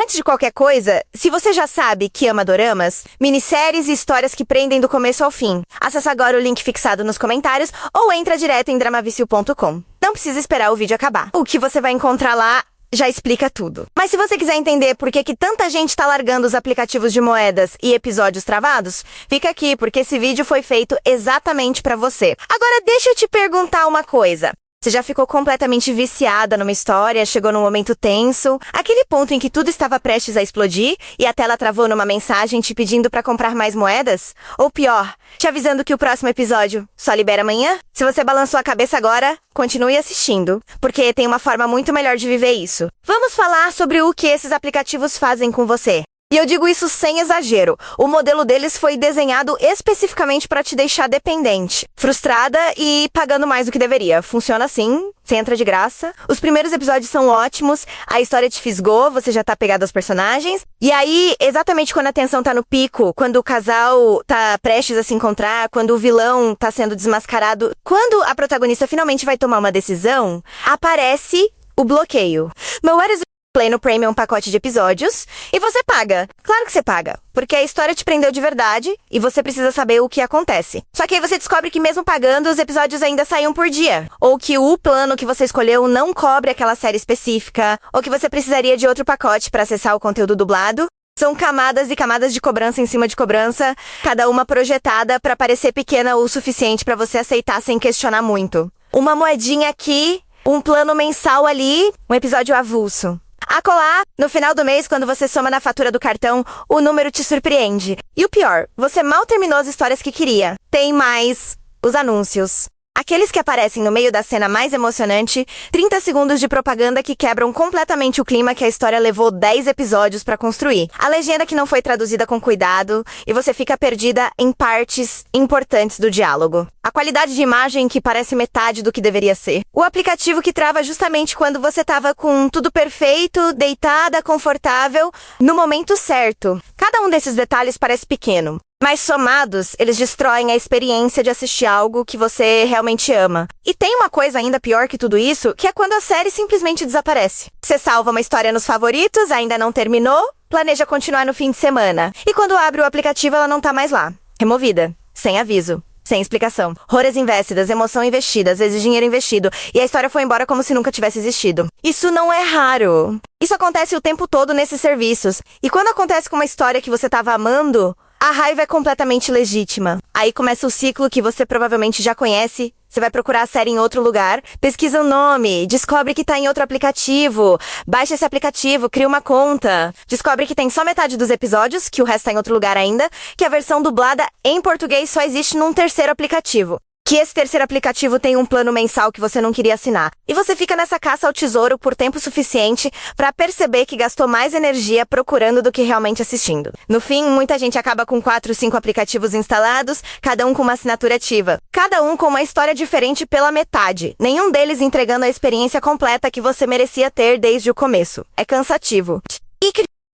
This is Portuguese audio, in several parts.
Antes de qualquer coisa, se você já sabe que ama doramas, minisséries e histórias que prendem do começo ao fim, acessa agora o link fixado nos comentários ou entra direto em dramavicio.com. Não precisa esperar o vídeo acabar. O que você vai encontrar lá já explica tudo. Mas se você quiser entender por que tanta gente tá largando os aplicativos de moedas e episódios travados, fica aqui, porque esse vídeo foi feito exatamente pra você. Agora deixa eu te perguntar uma coisa. Você já ficou completamente viciada numa história, chegou num momento tenso, aquele ponto em que tudo estava prestes a explodir e a tela travou numa mensagem te pedindo pra comprar mais moedas? Ou pior, te avisando que o próximo episódio só libera amanhã? Se você balançou a cabeça agora, continue assistindo, porque tem uma forma muito melhor de viver isso. Vamos falar sobre o que esses aplicativos fazem com você. E eu digo isso sem exagero. O modelo deles foi desenhado especificamente para te deixar dependente, frustrada e pagando mais do que deveria. Funciona assim, você entra de graça. Os primeiros episódios são ótimos, a história te fisgou, você já tá pegado aos personagens. E aí, exatamente quando a tensão tá no pico, quando o casal tá prestes a se encontrar, quando o vilão tá sendo desmascarado, quando a protagonista finalmente vai tomar uma decisão, aparece o bloqueio. Moedas Play no Premium pacote de episódios, e você paga. Claro que você paga, porque a história te prendeu de verdade e você precisa saber o que acontece. Só que aí você descobre que mesmo pagando, os episódios ainda saem um por dia. Ou que o plano que você escolheu não cobre aquela série específica, ou que você precisaria de outro pacote para acessar o conteúdo dublado. São camadas e camadas de cobrança em cima de cobrança, cada uma projetada para parecer pequena o suficiente para você aceitar sem questionar muito. Uma moedinha aqui, um plano mensal ali, um episódio avulso. Acolá, no final do mês, quando você soma na fatura do cartão, o número te surpreende. E o pior, você mal terminou as histórias que queria. Tem mais os anúncios. Aqueles que aparecem no meio da cena mais emocionante, 30 segundos de propaganda que quebram completamente o clima que a história levou 10 episódios pra construir. A legenda que não foi traduzida com cuidado e você fica perdida em partes importantes do diálogo. A qualidade de imagem que parece metade do que deveria ser. O aplicativo que trava justamente quando você tava com tudo perfeito, deitada, confortável, no momento certo. Cada um desses detalhes parece pequeno. Mas somados, eles destroem a experiência de assistir algo que você realmente ama. E tem uma coisa ainda pior que tudo isso, que é quando a série simplesmente desaparece. Você salva uma história nos favoritos, ainda não terminou, planeja continuar no fim de semana. E quando abre o aplicativo, ela não tá mais lá. Removida. Sem aviso. Sem explicação. Horas investidas, emoção investida, às vezes dinheiro investido, e a história foi embora como se nunca tivesse existido. Isso não é raro. Isso acontece o tempo todo nesses serviços. E quando acontece com uma história que você tava amando, a raiva é completamente legítima. Aí começa o ciclo que você provavelmente já conhece. Você vai procurar a série em outro lugar, pesquisa o nome, descobre que tá em outro aplicativo, baixa esse aplicativo, cria uma conta, descobre que tem só metade dos episódios, que o resto tá em outro lugar ainda, que a versão dublada em português só existe num terceiro aplicativo. Que esse terceiro aplicativo tem um plano mensal que você não queria assinar. E você fica nessa caça ao tesouro por tempo suficiente pra perceber que gastou mais energia procurando do que realmente assistindo. No fim, muita gente acaba com 4, 5 aplicativos instalados, cada um com uma assinatura ativa. Cada um com uma história diferente pela metade. Nenhum deles entregando a experiência completa que você merecia ter desde o começo. É cansativo.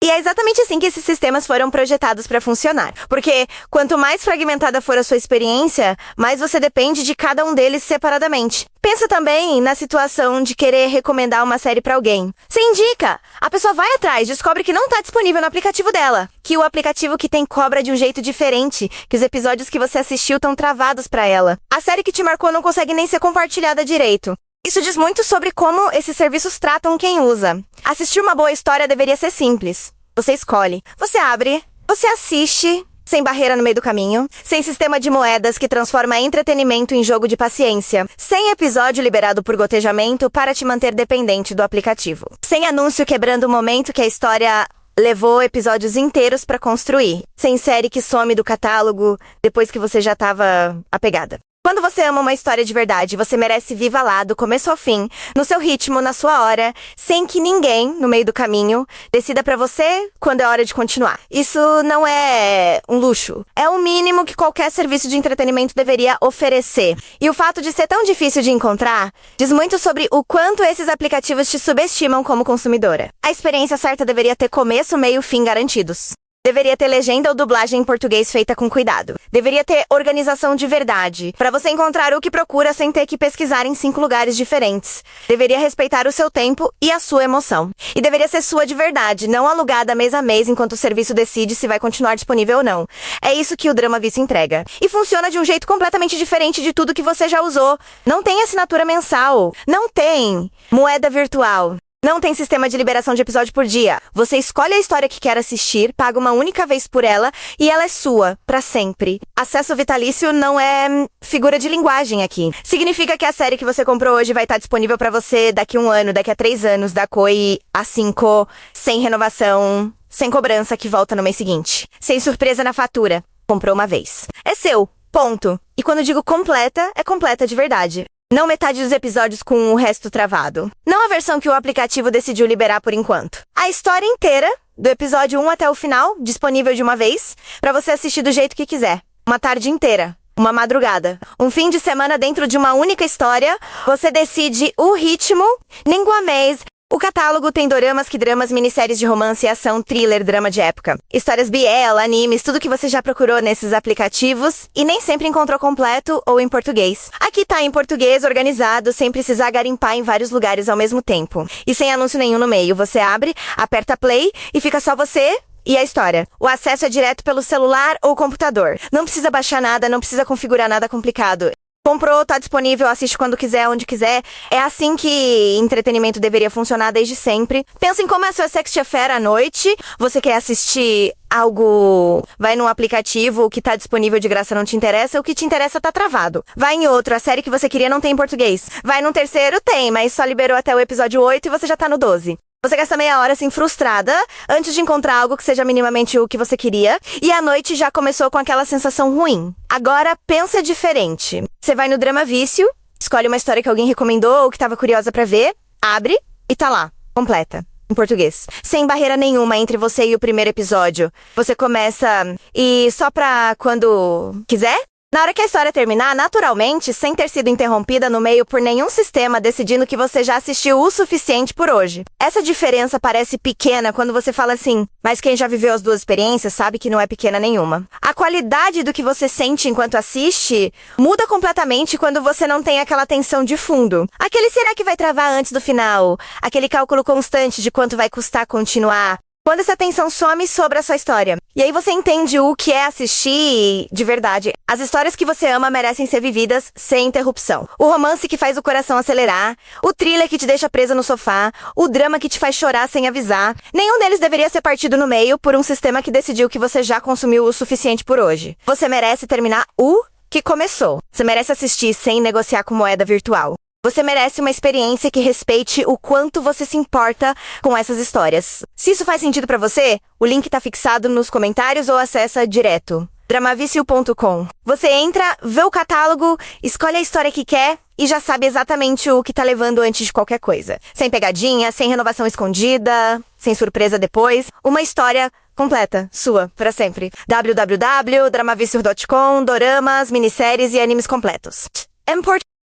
E é exatamente assim que esses sistemas foram projetados para funcionar. Porque quanto mais fragmentada for a sua experiência, mais você depende de cada um deles separadamente. Pensa também na situação de querer recomendar uma série para alguém. Você indica, a pessoa vai atrás, descobre que não tá disponível no aplicativo dela, que o aplicativo que tem cobra de um jeito diferente, que os episódios que você assistiu estão travados para ela. A série que te marcou não consegue nem ser compartilhada direito. Isso diz muito sobre como esses serviços tratam quem usa. Assistir uma boa história deveria ser simples. Você escolhe, você abre, você assiste, sem barreira no meio do caminho, sem sistema de moedas que transforma entretenimento em jogo de paciência, sem episódio liberado por gotejamento para te manter dependente do aplicativo, sem anúncio quebrando o momento que a história levou episódios inteiros para construir, sem série que some do catálogo depois que você já estava apegada. Quando você ama uma história de verdade, você merece viva lá, do começo ao fim, no seu ritmo, na sua hora, sem que ninguém, no meio do caminho, decida pra você quando é hora de continuar. Isso não é um luxo. É o mínimo que qualquer serviço de entretenimento deveria oferecer. E o fato de ser tão difícil de encontrar diz muito sobre o quanto esses aplicativos te subestimam como consumidora. A experiência certa deveria ter começo, meio e fim garantidos. Deveria ter legenda ou dublagem em português feita com cuidado. Deveria ter organização de verdade, para você encontrar o que procura sem ter que pesquisar em 5 lugares diferentes. Deveria respeitar o seu tempo e a sua emoção. E deveria ser sua de verdade, não alugada mês a mês enquanto o serviço decide se vai continuar disponível ou não. É isso que o Drama Vício entrega. E funciona de um jeito completamente diferente de tudo que você já usou. Não tem assinatura mensal. Não tem moeda virtual. Não tem sistema de liberação de episódio por dia. Você escolhe a história que quer assistir, paga uma única vez por ela e ela é sua, pra sempre. Acesso vitalício não é figura de linguagem aqui. Significa que a série que você comprou hoje vai estar disponível pra você daqui a 1 ano, daqui a 3 anos, da COI a 5, sem renovação, sem cobrança que volta no mês seguinte. Sem surpresa na fatura. Comprou uma vez. É seu. Ponto. E quando digo completa, é completa de verdade. Não metade dos episódios com o resto travado. Não a versão que o aplicativo decidiu liberar por enquanto. A história inteira, do episódio 1 até o final, disponível de uma vez, pra você assistir do jeito que quiser. Uma tarde inteira. Uma madrugada. Um fim de semana dentro de uma única história. Você decide o ritmo, língua mês. O catálogo tem doramas, k-dramas, minisséries de romance, ação, thriller, drama de época. Histórias BL, animes, tudo que você já procurou nesses aplicativos e nem sempre encontrou completo ou em português. Aqui tá em português, organizado, sem precisar garimpar em vários lugares ao mesmo tempo. E sem anúncio nenhum no meio. Você abre, aperta play e fica só você e a história. O acesso é direto pelo celular ou computador. Não precisa baixar nada, não precisa configurar nada complicado. Comprou, tá disponível, assiste quando quiser, onde quiser. É assim que entretenimento deveria funcionar desde sempre. Pensa em como é a sua sexta affair à noite. Você quer assistir algo... Vai num aplicativo, o que tá disponível de graça não te interessa, o que te interessa tá travado. Vai em outro, a série que você queria não tem em português. Vai num terceiro, tem, mas só liberou até o episódio 8 e você já tá no 12. Você gasta meia hora assim frustrada antes de encontrar algo que seja minimamente o que você queria e a noite já começou com aquela sensação ruim. Agora pensa diferente. Você vai no Drama Vício, escolhe uma história que alguém recomendou ou que estava curiosa pra ver, abre e tá lá, completa. Em português. Sem barreira nenhuma entre você e o primeiro episódio. Você começa e só pra quando quiser? Na hora que a história terminar, naturalmente, sem ter sido interrompida no meio por nenhum sistema decidindo que você já assistiu o suficiente por hoje. Essa diferença parece pequena quando você fala assim, mas quem já viveu as duas experiências sabe que não é pequena nenhuma. A qualidade do que você sente enquanto assiste muda completamente quando você não tem aquela tensão de fundo. Aquele será que vai travar antes do final? Aquele cálculo constante de quanto vai custar continuar? Quando essa tensão some sobre a sua história. E aí você entende o que é assistir de verdade. As histórias que você ama merecem ser vividas sem interrupção. O romance que faz o coração acelerar, o thriller que te deixa presa no sofá, o drama que te faz chorar sem avisar. Nenhum deles deveria ser partido no meio por um sistema que decidiu que você já consumiu o suficiente por hoje. Você merece terminar o que começou. Você merece assistir sem negociar com moeda virtual. Você merece uma experiência que respeite o quanto você se importa com essas histórias. Se isso faz sentido pra você, o link tá fixado nos comentários ou acessa direto. dramavicio.com. Você entra, vê o catálogo, escolhe a história que quer e já sabe exatamente o que tá levando antes de qualquer coisa. Sem pegadinha, sem renovação escondida, sem surpresa depois. Uma história completa, sua, pra sempre. www.dramavicio.com, doramas, minisséries e animes completos.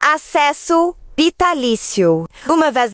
Acesso vitalício. Uma vez...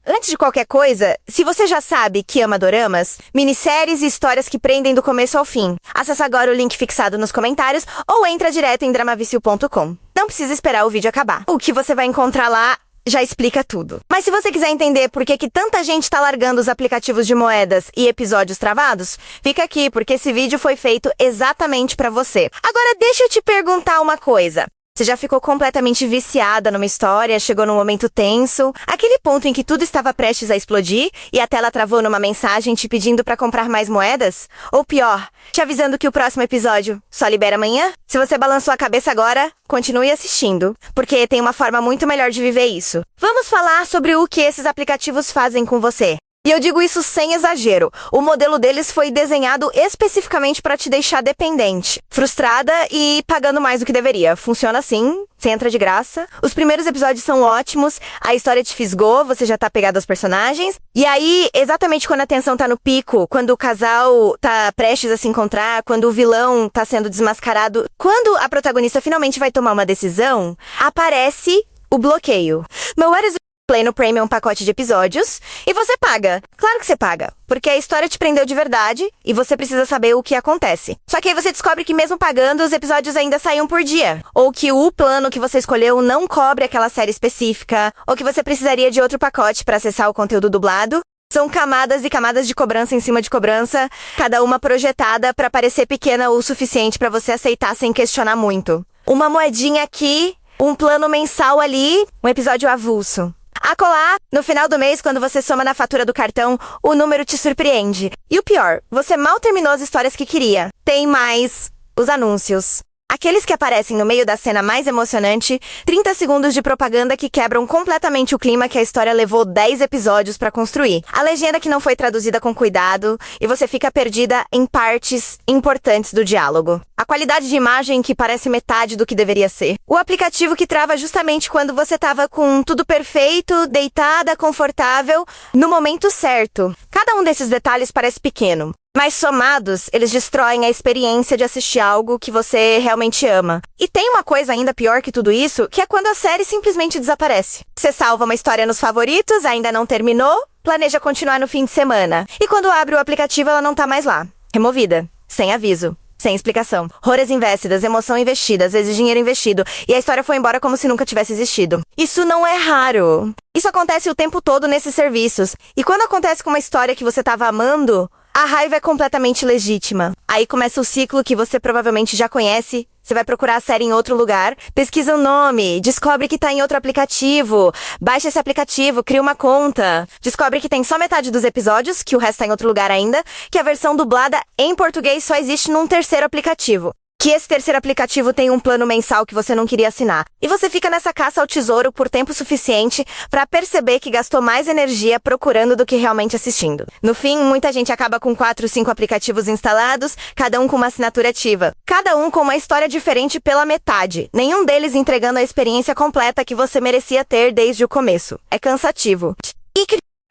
Antes de qualquer coisa, se você já sabe que ama doramas, minisséries e histórias que prendem do começo ao fim, acessa agora o link fixado nos comentários ou entra direto em dramavicio.com. Não precisa esperar o vídeo acabar. O que você vai encontrar lá já explica tudo. Mas se você quiser entender por que tanta gente tá largando os aplicativos de moedas e episódios travados, fica aqui, porque esse vídeo foi feito exatamente pra você. Agora deixa eu te perguntar uma coisa. Você já ficou completamente viciada numa história, chegou num momento tenso, aquele ponto em que tudo estava prestes a explodir e a tela travou numa mensagem te pedindo pra comprar mais moedas? Ou pior, te avisando que o próximo episódio só libera amanhã? Se você balançou a cabeça agora, continue assistindo, porque tem uma forma muito melhor de viver isso. Vamos falar sobre o que esses aplicativos fazem com você. E eu digo isso sem exagero. O modelo deles foi desenhado especificamente para te deixar dependente, frustrada e pagando mais do que deveria. Funciona assim, você entra de graça. Os primeiros episódios são ótimos, a história te fisgou, você já tá pegado aos personagens. E aí, exatamente quando a tensão tá no pico, quando o casal tá prestes a se encontrar, quando o vilão tá sendo desmascarado, quando a protagonista finalmente vai tomar uma decisão, aparece o bloqueio. But what is Play no Premium pacote de episódios e você paga. Claro que você paga, porque a história te prendeu de verdade e você precisa saber o que acontece. Só que aí você descobre que mesmo pagando, os episódios ainda saem um por dia. Ou que o plano que você escolheu não cobre aquela série específica, ou que você precisaria de outro pacote para acessar o conteúdo dublado. São camadas e camadas de cobrança em cima de cobrança, cada uma projetada para parecer pequena o suficiente para você aceitar sem questionar muito. Uma moedinha aqui, um plano mensal ali, um episódio avulso. Acolá, no final do mês, quando você soma na fatura do cartão, o número te surpreende. E o pior, você mal terminou as histórias que queria. Tem mais os anúncios. Aqueles que aparecem no meio da cena mais emocionante, 30 segundos de propaganda que quebram completamente o clima que a história levou 10 episódios pra construir. A legenda que não foi traduzida com cuidado e você fica perdida em partes importantes do diálogo. A qualidade de imagem que parece metade do que deveria ser. O aplicativo que trava justamente quando você tava com tudo perfeito, deitada, confortável, no momento certo. Cada um desses detalhes parece pequeno. Mas somados, eles destroem a experiência de assistir algo que você realmente ama. E tem uma coisa ainda pior que tudo isso, que é quando a série simplesmente desaparece. Você salva uma história nos favoritos, ainda não terminou, planeja continuar no fim de semana. E quando abre o aplicativo, ela não tá mais lá. Removida. Sem aviso. Sem explicação. Horas investidas, emoção investida, às vezes dinheiro investido, e a história foi embora como se nunca tivesse existido. Isso não é raro. Isso acontece o tempo todo nesses serviços. E quando acontece com uma história que você tava amando, a raiva é completamente legítima. Aí começa o ciclo que você provavelmente já conhece. Você vai procurar a série em outro lugar, pesquisa o nome, descobre que tá em outro aplicativo, baixa esse aplicativo, cria uma conta, descobre que tem só metade dos episódios, que o resto tá em outro lugar ainda, que a versão dublada em português só existe num terceiro aplicativo. Que esse terceiro aplicativo tem um plano mensal que você não queria assinar. E você fica nessa caça ao tesouro por tempo suficiente pra perceber que gastou mais energia procurando do que realmente assistindo. No fim, muita gente acaba com 4, 5 aplicativos instalados, cada um com uma assinatura ativa. Cada um com uma história diferente pela metade. Nenhum deles entregando a experiência completa que você merecia ter desde o começo. É cansativo.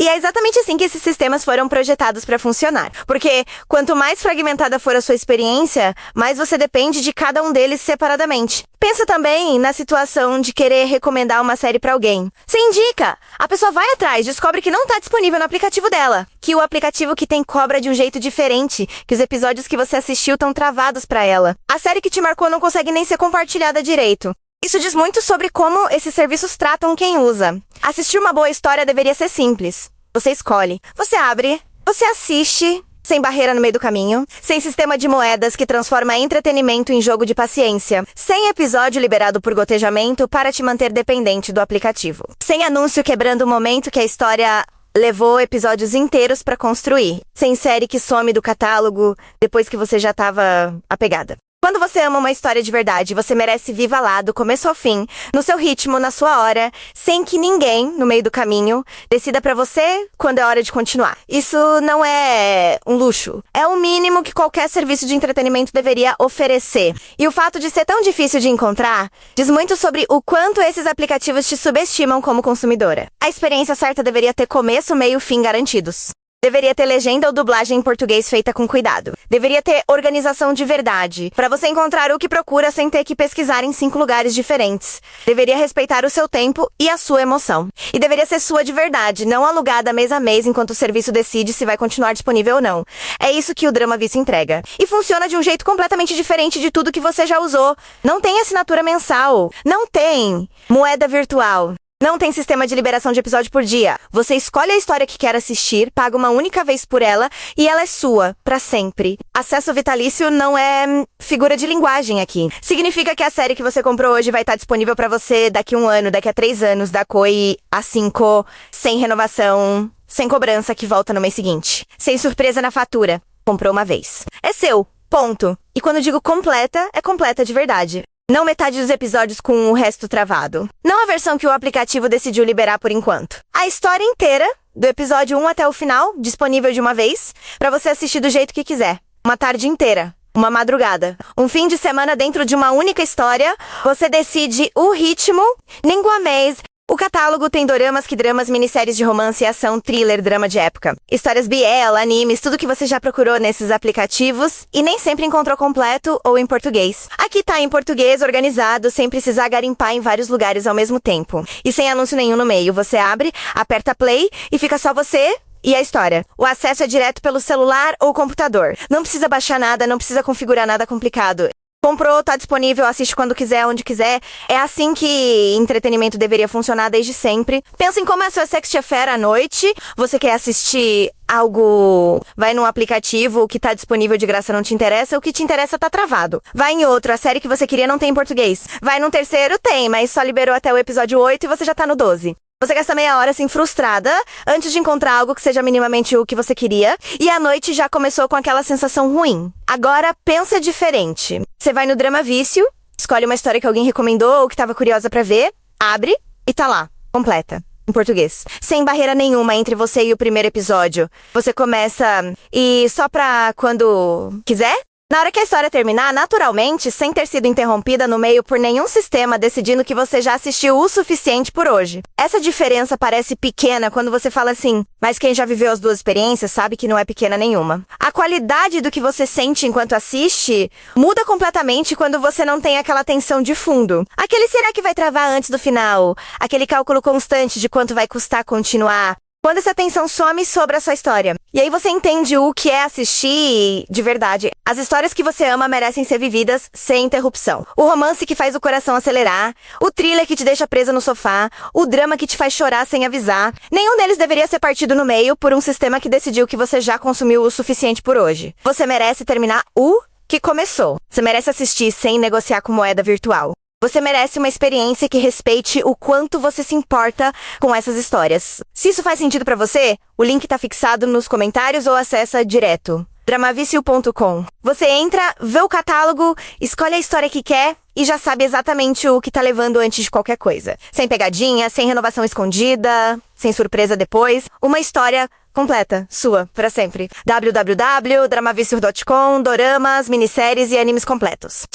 E é exatamente assim que esses sistemas foram projetados para funcionar. Porque quanto mais fragmentada for a sua experiência, mais você depende de cada um deles separadamente. Pensa também na situação de querer recomendar uma série para alguém. Você indica, a pessoa vai atrás, descobre que não tá disponível no aplicativo dela, que o aplicativo que tem cobra de um jeito diferente, que os episódios que você assistiu estão travados para ela. A série que te marcou não consegue nem ser compartilhada direito. Isso diz muito sobre como esses serviços tratam quem usa. Assistir uma boa história deveria ser simples. Você escolhe, você abre, você assiste, sem barreira no meio do caminho, sem sistema de moedas que transforma entretenimento em jogo de paciência, sem episódio liberado por gotejamento para te manter dependente do aplicativo, sem anúncio quebrando o momento que a história levou episódios inteiros para construir, sem série que some do catálogo depois que você já estava apegada. Quando você ama uma história de verdade, você merece viva lá, do começo ao fim, no seu ritmo, na sua hora, sem que ninguém, no meio do caminho, decida pra você quando é hora de continuar. Isso não é um luxo. É o mínimo que qualquer serviço de entretenimento deveria oferecer. E o fato de ser tão difícil de encontrar diz muito sobre o quanto esses aplicativos te subestimam como consumidora. A experiência certa deveria ter começo, meio e fim garantidos. Deveria ter legenda ou dublagem em português feita com cuidado. Deveria ter organização de verdade, para você encontrar o que procura sem ter que pesquisar em 5 lugares diferentes. Deveria respeitar o seu tempo e a sua emoção. E deveria ser sua de verdade, não alugada mês a mês enquanto o serviço decide se vai continuar disponível ou não. É isso que o Drama Vício entrega. E funciona de um jeito completamente diferente de tudo que você já usou. Não tem assinatura mensal. Não tem moeda virtual. Não tem sistema de liberação de episódio por dia. Você escolhe a história que quer assistir, paga uma única vez por ela e ela é sua, pra sempre. Acesso vitalício não é figura de linguagem aqui. Significa que a série que você comprou hoje vai estar disponível pra você daqui a 1 ano, daqui a 3 anos, da COI a 5, sem renovação, sem cobrança que volta no mês seguinte. Sem surpresa na fatura. Comprou uma vez. É seu. Ponto. E quando digo completa, é completa de verdade. Não metade dos episódios com o resto travado. Não a versão que o aplicativo decidiu liberar por enquanto. A história inteira, do episódio 1 até o final, disponível de uma vez, pra você assistir do jeito que quiser. Uma tarde inteira. Uma madrugada. Um fim de semana dentro de uma única história. Você decide o ritmo, língua mês, O catálogo tem doramas, k-dramas, minisséries de romance, ação, thriller, drama de época. Histórias BL, animes, tudo que você já procurou nesses aplicativos e nem sempre encontrou completo ou em português. Aqui tá em português, organizado, sem precisar garimpar em vários lugares ao mesmo tempo. E sem anúncio nenhum no meio. Você abre, aperta play e fica só você e a história. O acesso é direto pelo celular ou computador. Não precisa baixar nada, não precisa configurar nada complicado. Comprou, tá disponível, assiste quando quiser, onde quiser. É assim que entretenimento deveria funcionar desde sempre. Pensa em como é a sua sexta affair à noite. Você quer assistir algo... Vai num aplicativo, o que tá disponível de graça não te interessa, o que te interessa tá travado. Vai em outro, a série que você queria não tem em português. Vai num terceiro, tem, mas só liberou até o episódio 8 e você já tá no 12. Você gasta meia hora assim frustrada antes de encontrar algo que seja minimamente o que você queria e a noite já começou com aquela sensação ruim. Agora pensa diferente. Você vai no Drama Vício, escolhe uma história que alguém recomendou ou que estava curiosa pra ver, abre e tá lá, completa. Em português. Sem barreira nenhuma entre você e o primeiro episódio. Você começa e só pra quando quiser? Na hora que a história terminar, naturalmente, sem ter sido interrompida no meio por nenhum sistema decidindo que você já assistiu o suficiente por hoje. Essa diferença parece pequena quando você fala assim, mas quem já viveu as duas experiências sabe que não é pequena nenhuma. A qualidade do que você sente enquanto assiste muda completamente quando você não tem aquela tensão de fundo. Aquele será que vai travar antes do final? Aquele cálculo constante de quanto vai custar continuar? Quando essa tensão some sobre a sua história. E aí você entende o que é assistir de verdade. As histórias que você ama merecem ser vividas sem interrupção. O romance que faz o coração acelerar, o thriller que te deixa presa no sofá, o drama que te faz chorar sem avisar. Nenhum deles deveria ser partido no meio por um sistema que decidiu que você já consumiu o suficiente por hoje. Você merece terminar o que começou. Você merece assistir sem negociar com moeda virtual. Você merece uma experiência que respeite o quanto você se importa com essas histórias. Se isso faz sentido pra você, o link tá fixado nos comentários ou acessa direto. dramavicio.com. Você entra, vê o catálogo, escolhe a história que quer e já sabe exatamente o que tá levando antes de qualquer coisa. Sem pegadinha, sem renovação escondida, sem surpresa depois. Uma história completa, sua, pra sempre. www.dramavicio.com, doramas, minisséries e animes completos.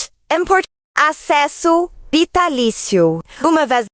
Acesso vitalício. Uma vez...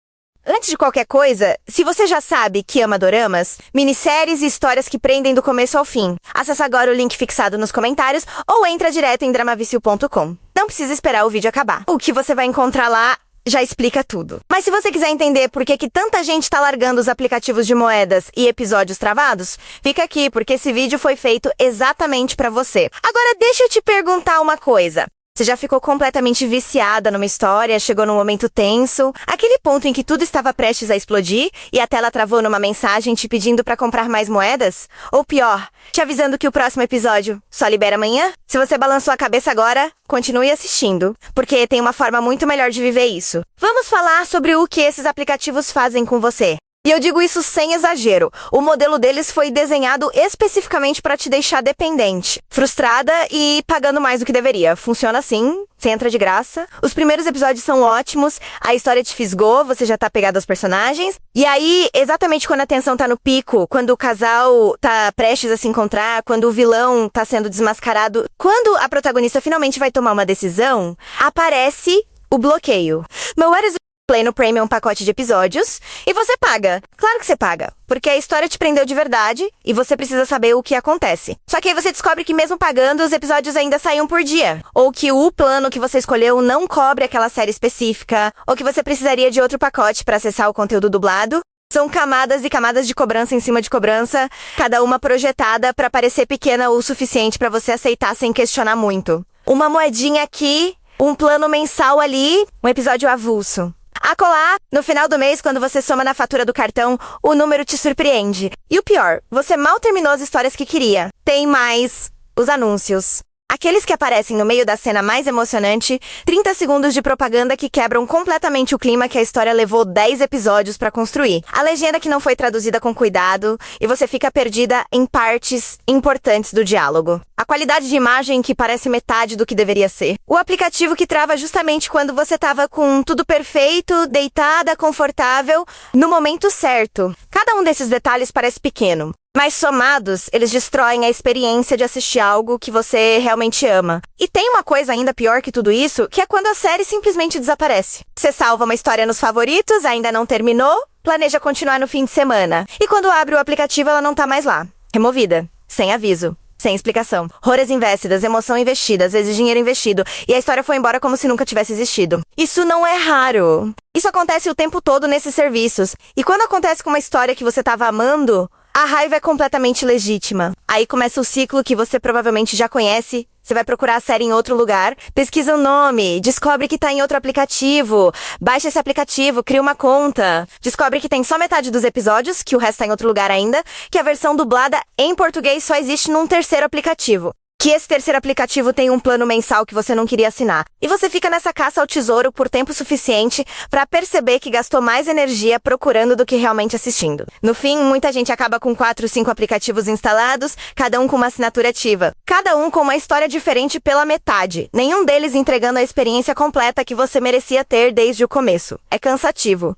Antes de qualquer coisa, se você já sabe que ama doramas, minisséries e histórias que prendem do começo ao fim, acessa agora o link fixado nos comentários ou entra direto em dramavicio.com. Não precisa esperar o vídeo acabar. O que você vai encontrar lá já explica tudo. Mas se você quiser entender por que tanta gente tá largando os aplicativos de moedas e episódios travados, fica aqui, porque esse vídeo foi feito exatamente pra você. Agora deixa eu te perguntar uma coisa. Você já ficou completamente viciada numa história, chegou num momento tenso, aquele ponto em que tudo estava prestes a explodir e a tela travou numa mensagem te pedindo pra comprar mais moedas? Ou pior, te avisando que o próximo episódio só libera amanhã? Se você balançou a cabeça agora, continue assistindo, porque tem uma forma muito melhor de viver isso. Vamos falar sobre o que esses aplicativos fazem com você. E eu digo isso sem exagero. O modelo deles foi desenhado especificamente para te deixar dependente, frustrada e pagando mais do que deveria. Funciona assim, você entra de graça. Os primeiros episódios são ótimos, a história te fisgou, você já tá pegado aos personagens. E aí, exatamente quando a tensão tá no pico, quando o casal tá prestes a se encontrar, quando o vilão tá sendo desmascarado, quando a protagonista finalmente vai tomar uma decisão, aparece o bloqueio. But what is Play no Premium pacote de episódios e você paga. Claro que você paga, porque a história te prendeu de verdade e você precisa saber o que acontece. Só que aí você descobre que mesmo pagando, os episódios ainda saem um por dia. Ou que o plano que você escolheu não cobre aquela série específica, ou que você precisaria de outro pacote para acessar o conteúdo dublado. São camadas e camadas de cobrança em cima de cobrança, cada uma projetada para parecer pequena o suficiente para você aceitar sem questionar muito. Uma moedinha aqui, um plano mensal ali, um episódio avulso. Acolá, no final do mês, quando você soma na fatura do cartão, o número te surpreende. E o pior, você mal terminou as histórias que queria. Tem mais os anúncios. Aqueles que aparecem no meio da cena mais emocionante, 30 segundos de propaganda que quebram completamente o clima que a história levou 10 episódios pra construir. A legenda que não foi traduzida com cuidado e você fica perdida em partes importantes do diálogo. A qualidade de imagem que parece metade do que deveria ser. O aplicativo que trava justamente quando você tava com tudo perfeito, deitada, confortável, no momento certo. Cada um desses detalhes parece pequeno. Mas somados, eles destroem a experiência de assistir algo que você realmente ama. E tem uma coisa ainda pior que tudo isso, que é quando a série simplesmente desaparece. Você salva uma história nos favoritos, ainda não terminou, planeja continuar no fim de semana. E quando abre o aplicativo, ela não tá mais lá. Removida. Sem aviso. Sem explicação. Horas investidas, emoção investida, às vezes dinheiro investido. E a história foi embora como se nunca tivesse existido. Isso não é raro. Isso acontece o tempo todo nesses serviços. E quando acontece com uma história que você tava amando, a raiva é completamente legítima. Aí começa o ciclo que você provavelmente já conhece. Você vai procurar a série em outro lugar, pesquisa o nome, descobre que tá em outro aplicativo, baixa esse aplicativo, cria uma conta, descobre que tem só metade dos episódios, que o resto tá em outro lugar ainda, que a versão dublada em português só existe num terceiro aplicativo. Que esse terceiro aplicativo tem um plano mensal que você não queria assinar. E você fica nessa caça ao tesouro por tempo suficiente pra perceber que gastou mais energia procurando do que realmente assistindo. No fim, muita gente acaba com 4, 5 aplicativos instalados, cada um com uma assinatura ativa. Cada um com uma história diferente pela metade. Nenhum deles entregando a experiência completa que você merecia ter desde o começo. É cansativo.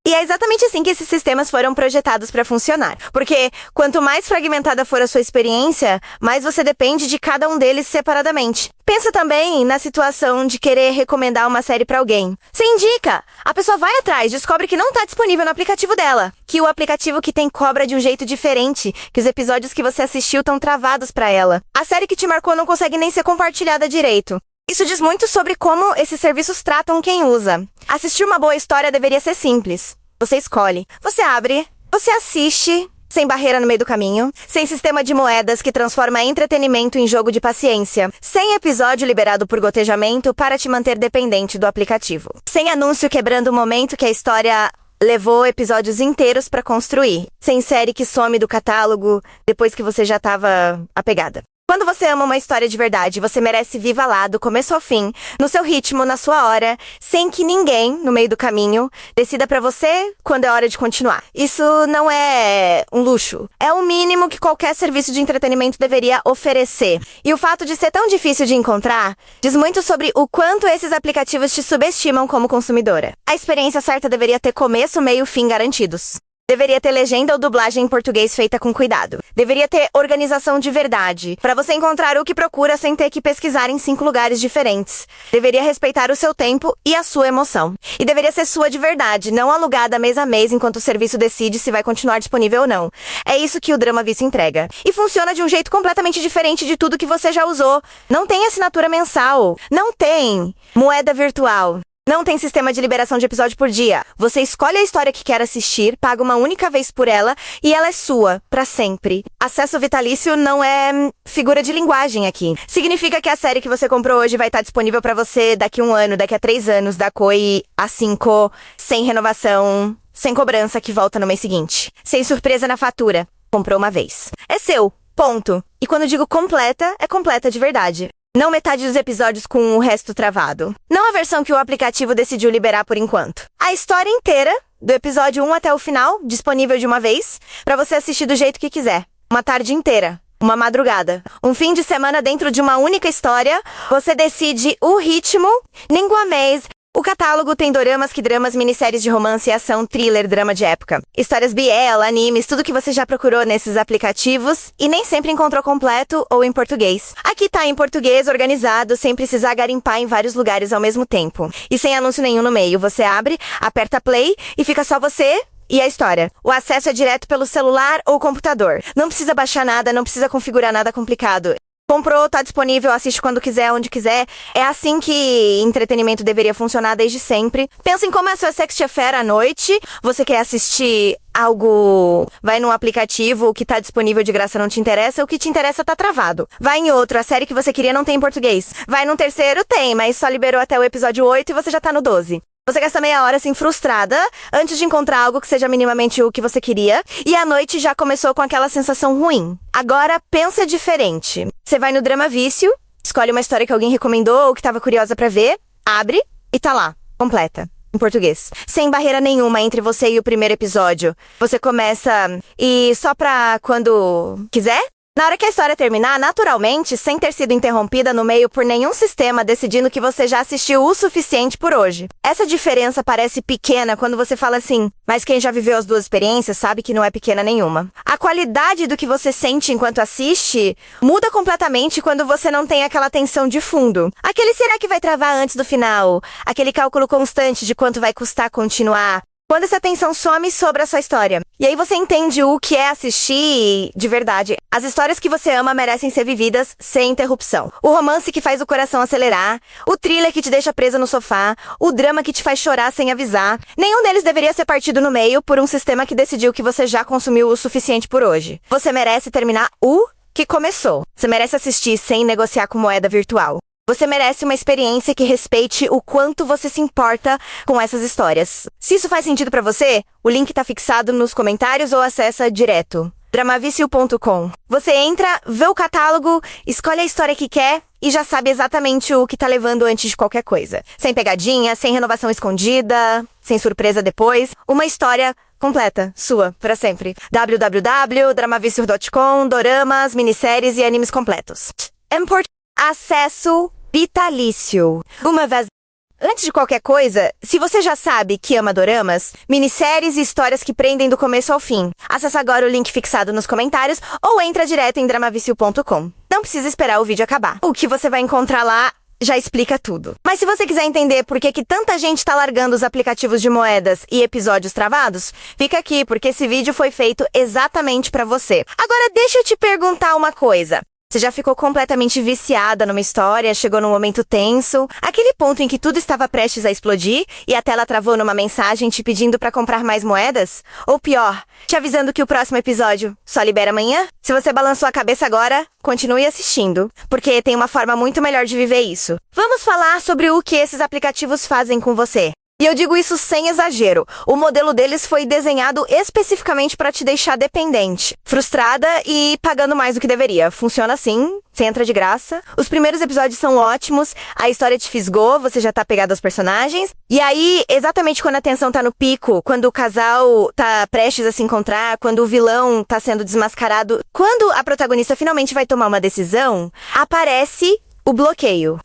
E é exatamente assim que esses sistemas foram projetados para funcionar. Porque quanto mais fragmentada for a sua experiência, mais você depende de cada um deles separadamente. Pensa também na situação de querer recomendar uma série para alguém. Você indica, a pessoa vai atrás, descobre que não está disponível no aplicativo dela, que o aplicativo que tem cobra de um jeito diferente, que os episódios que você assistiu estão travados para ela. A série que te marcou não consegue nem ser compartilhada direito. Isso diz muito sobre como esses serviços tratam quem usa. Assistir uma boa história deveria ser simples. Você escolhe, você abre, você assiste, sem barreira no meio do caminho, sem sistema de moedas que transforma entretenimento em jogo de paciência, sem episódio liberado por gotejamento para te manter dependente do aplicativo, sem anúncio quebrando o momento que a história levou episódios inteiros para construir, sem série que some do catálogo depois que você já estava apegada. Quando você ama uma história de verdade, você merece viva lá, do começo ao fim, no seu ritmo, na sua hora, sem que ninguém, no meio do caminho, decida pra você quando é hora de continuar. Isso não é um luxo. É o mínimo que qualquer serviço de entretenimento deveria oferecer. E o fato de ser tão difícil de encontrar diz muito sobre o quanto esses aplicativos te subestimam como consumidora. A experiência certa deveria ter começo, meio e fim garantidos. Deveria ter legenda ou dublagem em português feita com cuidado. Deveria ter organização de verdade, para você encontrar o que procura sem ter que pesquisar em 5 lugares diferentes. Deveria respeitar o seu tempo e a sua emoção. E deveria ser sua de verdade, não alugada mês a mês enquanto o serviço decide se vai continuar disponível ou não. É isso que o Drama Vício entrega. E funciona de um jeito completamente diferente de tudo que você já usou. Não tem assinatura mensal. Não tem moeda virtual. Não tem sistema de liberação de episódio por dia. Você escolhe a história que quer assistir, paga uma única vez por ela e ela é sua, pra sempre. Acesso vitalício não é figura de linguagem aqui. Significa que a série que você comprou hoje vai estar disponível pra você daqui a 1 ano, daqui a 3 anos, da COI a 5, sem renovação, sem cobrança que volta no mês seguinte. Sem surpresa na fatura. Comprou uma vez. É seu. Ponto. E quando digo completa, é completa de verdade. Não metade dos episódios com o resto travado. Não a versão que o aplicativo decidiu liberar por enquanto. A história inteira, do episódio 1 até o final, disponível de uma vez, pra você assistir do jeito que quiser. Uma tarde inteira. Uma madrugada. Um fim de semana dentro de uma única história. Você decide o ritmo, língua mês. O catálogo tem doramas, k-dramas, minisséries de romance, ação, thriller, drama de época. Histórias BL, animes, tudo que você já procurou nesses aplicativos e nem sempre encontrou completo ou em português. Aqui tá em português, organizado, sem precisar garimpar em vários lugares ao mesmo tempo. E sem anúncio nenhum no meio. Você abre, aperta play e fica só você e a história. O acesso é direto pelo celular ou computador. Não precisa baixar nada, não precisa configurar nada complicado. Comprou, tá disponível, assiste quando quiser, onde quiser. É assim que entretenimento deveria funcionar desde sempre. Pensa em como é a sua sexta affair à noite. Você quer assistir algo... Vai num aplicativo, o que tá disponível de graça não te interessa, o que te interessa tá travado. Vai em outro, a série que você queria não tem em português. Vai num terceiro, tem, mas só liberou até o episódio 8 e você já tá no 12. Você gasta meia hora assim frustrada antes de encontrar algo que seja minimamente o que você queria e a noite já começou com aquela sensação ruim. Agora pensa diferente. Você vai no Drama Vício, escolhe uma história que alguém recomendou ou que estava curiosa pra ver, abre e tá lá, completa. Em português. Sem barreira nenhuma entre você e o primeiro episódio. Você começa e só pra quando quiser? Na hora que a história terminar, naturalmente, sem ter sido interrompida no meio por nenhum sistema decidindo que você já assistiu o suficiente por hoje. Essa diferença parece pequena quando você fala assim, mas quem já viveu as duas experiências sabe que não é pequena nenhuma. A qualidade do que você sente enquanto assiste muda completamente quando você não tem aquela tensão de fundo. Aquele será que vai travar antes do final? Aquele cálculo constante de quanto vai custar continuar? Quando essa tensão some sobre a sua história. E aí você entende o que é assistir de verdade. As histórias que você ama merecem ser vividas sem interrupção. O romance que faz o coração acelerar, o thriller que te deixa presa no sofá, o drama que te faz chorar sem avisar. Nenhum deles deveria ser partido no meio por um sistema que decidiu que você já consumiu o suficiente por hoje. Você merece terminar o que começou. Você merece assistir sem negociar com moeda virtual. Você merece uma experiência que respeite o quanto você se importa com essas histórias. Se isso faz sentido pra você, o link tá fixado nos comentários ou acessa direto. dramavicio.com. Você entra, vê o catálogo, escolhe a história que quer e já sabe exatamente o que tá levando antes de qualquer coisa. Sem pegadinha, sem renovação escondida, sem surpresa depois. Uma história completa, sua, pra sempre. www.dramavicio.com, doramas, minisséries e animes completos. Acesso vitalício. Uma vez... Antes de qualquer coisa, se você já sabe que ama doramas, minisséries e histórias que prendem do começo ao fim, acessa agora o link fixado nos comentários ou entra direto em dramavicio.com. Não precisa esperar o vídeo acabar. O que você vai encontrar lá já explica tudo. Mas se você quiser entender por que tanta gente tá largando os aplicativos de moedas e episódios travados, fica aqui, porque esse vídeo foi feito exatamente pra você. Agora deixa eu te perguntar uma coisa. Você já ficou completamente viciada numa história, chegou num momento tenso, aquele ponto em que tudo estava prestes a explodir e a tela travou numa mensagem te pedindo pra comprar mais moedas? Ou pior, te avisando que o próximo episódio só libera amanhã? Se você balançou a cabeça agora, continue assistindo, porque tem uma forma muito melhor de viver isso. Vamos falar sobre o que esses aplicativos fazem com você. E eu digo isso sem exagero. O modelo deles foi desenhado especificamente para te deixar dependente, frustrada e pagando mais do que deveria. Funciona assim, você entra de graça. Os primeiros episódios são ótimos, a história te fisgou, você já tá pegado aos personagens. E aí, exatamente quando a tensão tá no pico, quando o casal tá prestes a se encontrar, quando o vilão tá sendo desmascarado, quando a protagonista finalmente vai tomar uma decisão, aparece o bloqueio.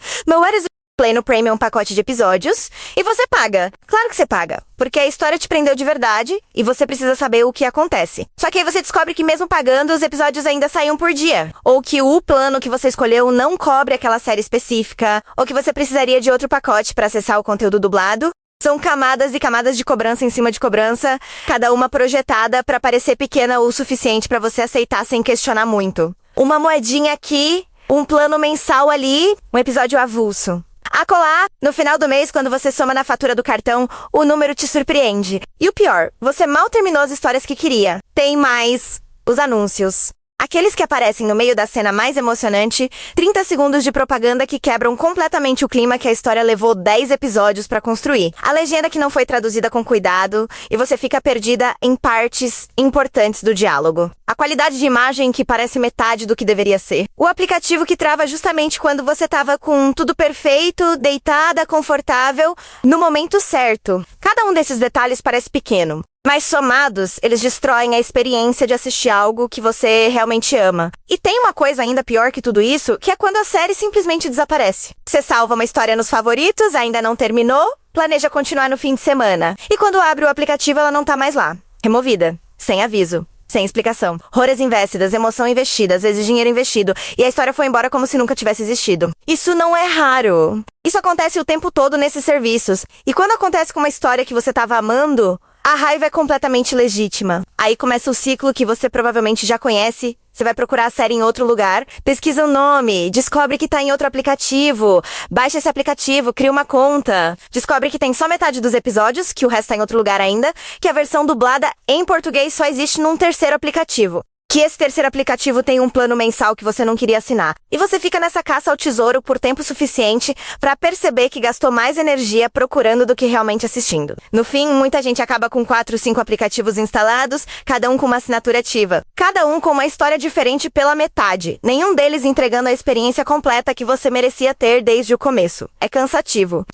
Play no Premium pacote de episódios e você paga. Claro que você paga, porque a história te prendeu de verdade e você precisa saber o que acontece. Só que aí você descobre que mesmo pagando, os episódios ainda saem um por dia. Ou que o plano que você escolheu não cobre aquela série específica, ou que você precisaria de outro pacote para acessar o conteúdo dublado. São camadas e camadas de cobrança em cima de cobrança, cada uma projetada para parecer pequena o suficiente para você aceitar sem questionar muito. Uma moedinha aqui, um plano mensal ali, um episódio avulso. Acolá, no final do mês, quando você soma na fatura do cartão, o número te surpreende. E o pior, você mal terminou as histórias que queria. Tem mais os anúncios. Aqueles que aparecem no meio da cena mais emocionante, 30 segundos de propaganda que quebram completamente o clima que a história levou 10 episódios pra construir. A legenda que não foi traduzida com cuidado e você fica perdida em partes importantes do diálogo. A qualidade de imagem que parece metade do que deveria ser. O aplicativo que trava justamente quando você tava com tudo perfeito, deitada, confortável, no momento certo. Cada um desses detalhes parece pequeno. Mas somados, eles destroem a experiência de assistir algo que você realmente ama. E tem uma coisa ainda pior que tudo isso, que é quando a série simplesmente desaparece. Você salva uma história nos favoritos, ainda não terminou, planeja continuar no fim de semana. E quando abre o aplicativo, ela não tá mais lá. Removida. Sem aviso. Sem explicação. Horas investidas, emoção investida, às vezes dinheiro investido, e a história foi embora como se nunca tivesse existido. Isso não é raro. Isso acontece o tempo todo nesses serviços. E quando acontece com uma história que você tava amando, a raiva é completamente legítima. Aí começa o ciclo que você provavelmente já conhece. Você vai procurar a série em outro lugar, pesquisa o nome, descobre que tá em outro aplicativo, baixa esse aplicativo, cria uma conta, descobre que tem só metade dos episódios, que o resto tá em outro lugar ainda, que a versão dublada em português só existe num terceiro aplicativo. Que esse terceiro aplicativo tem um plano mensal que você não queria assinar. E você fica nessa caça ao tesouro por tempo suficiente pra perceber que gastou mais energia procurando do que realmente assistindo. No fim, muita gente acaba com 4, 5 aplicativos instalados, cada um com uma assinatura ativa. Cada um com uma história diferente pela metade. Nenhum deles entregando a experiência completa que você merecia ter desde o começo. É cansativo.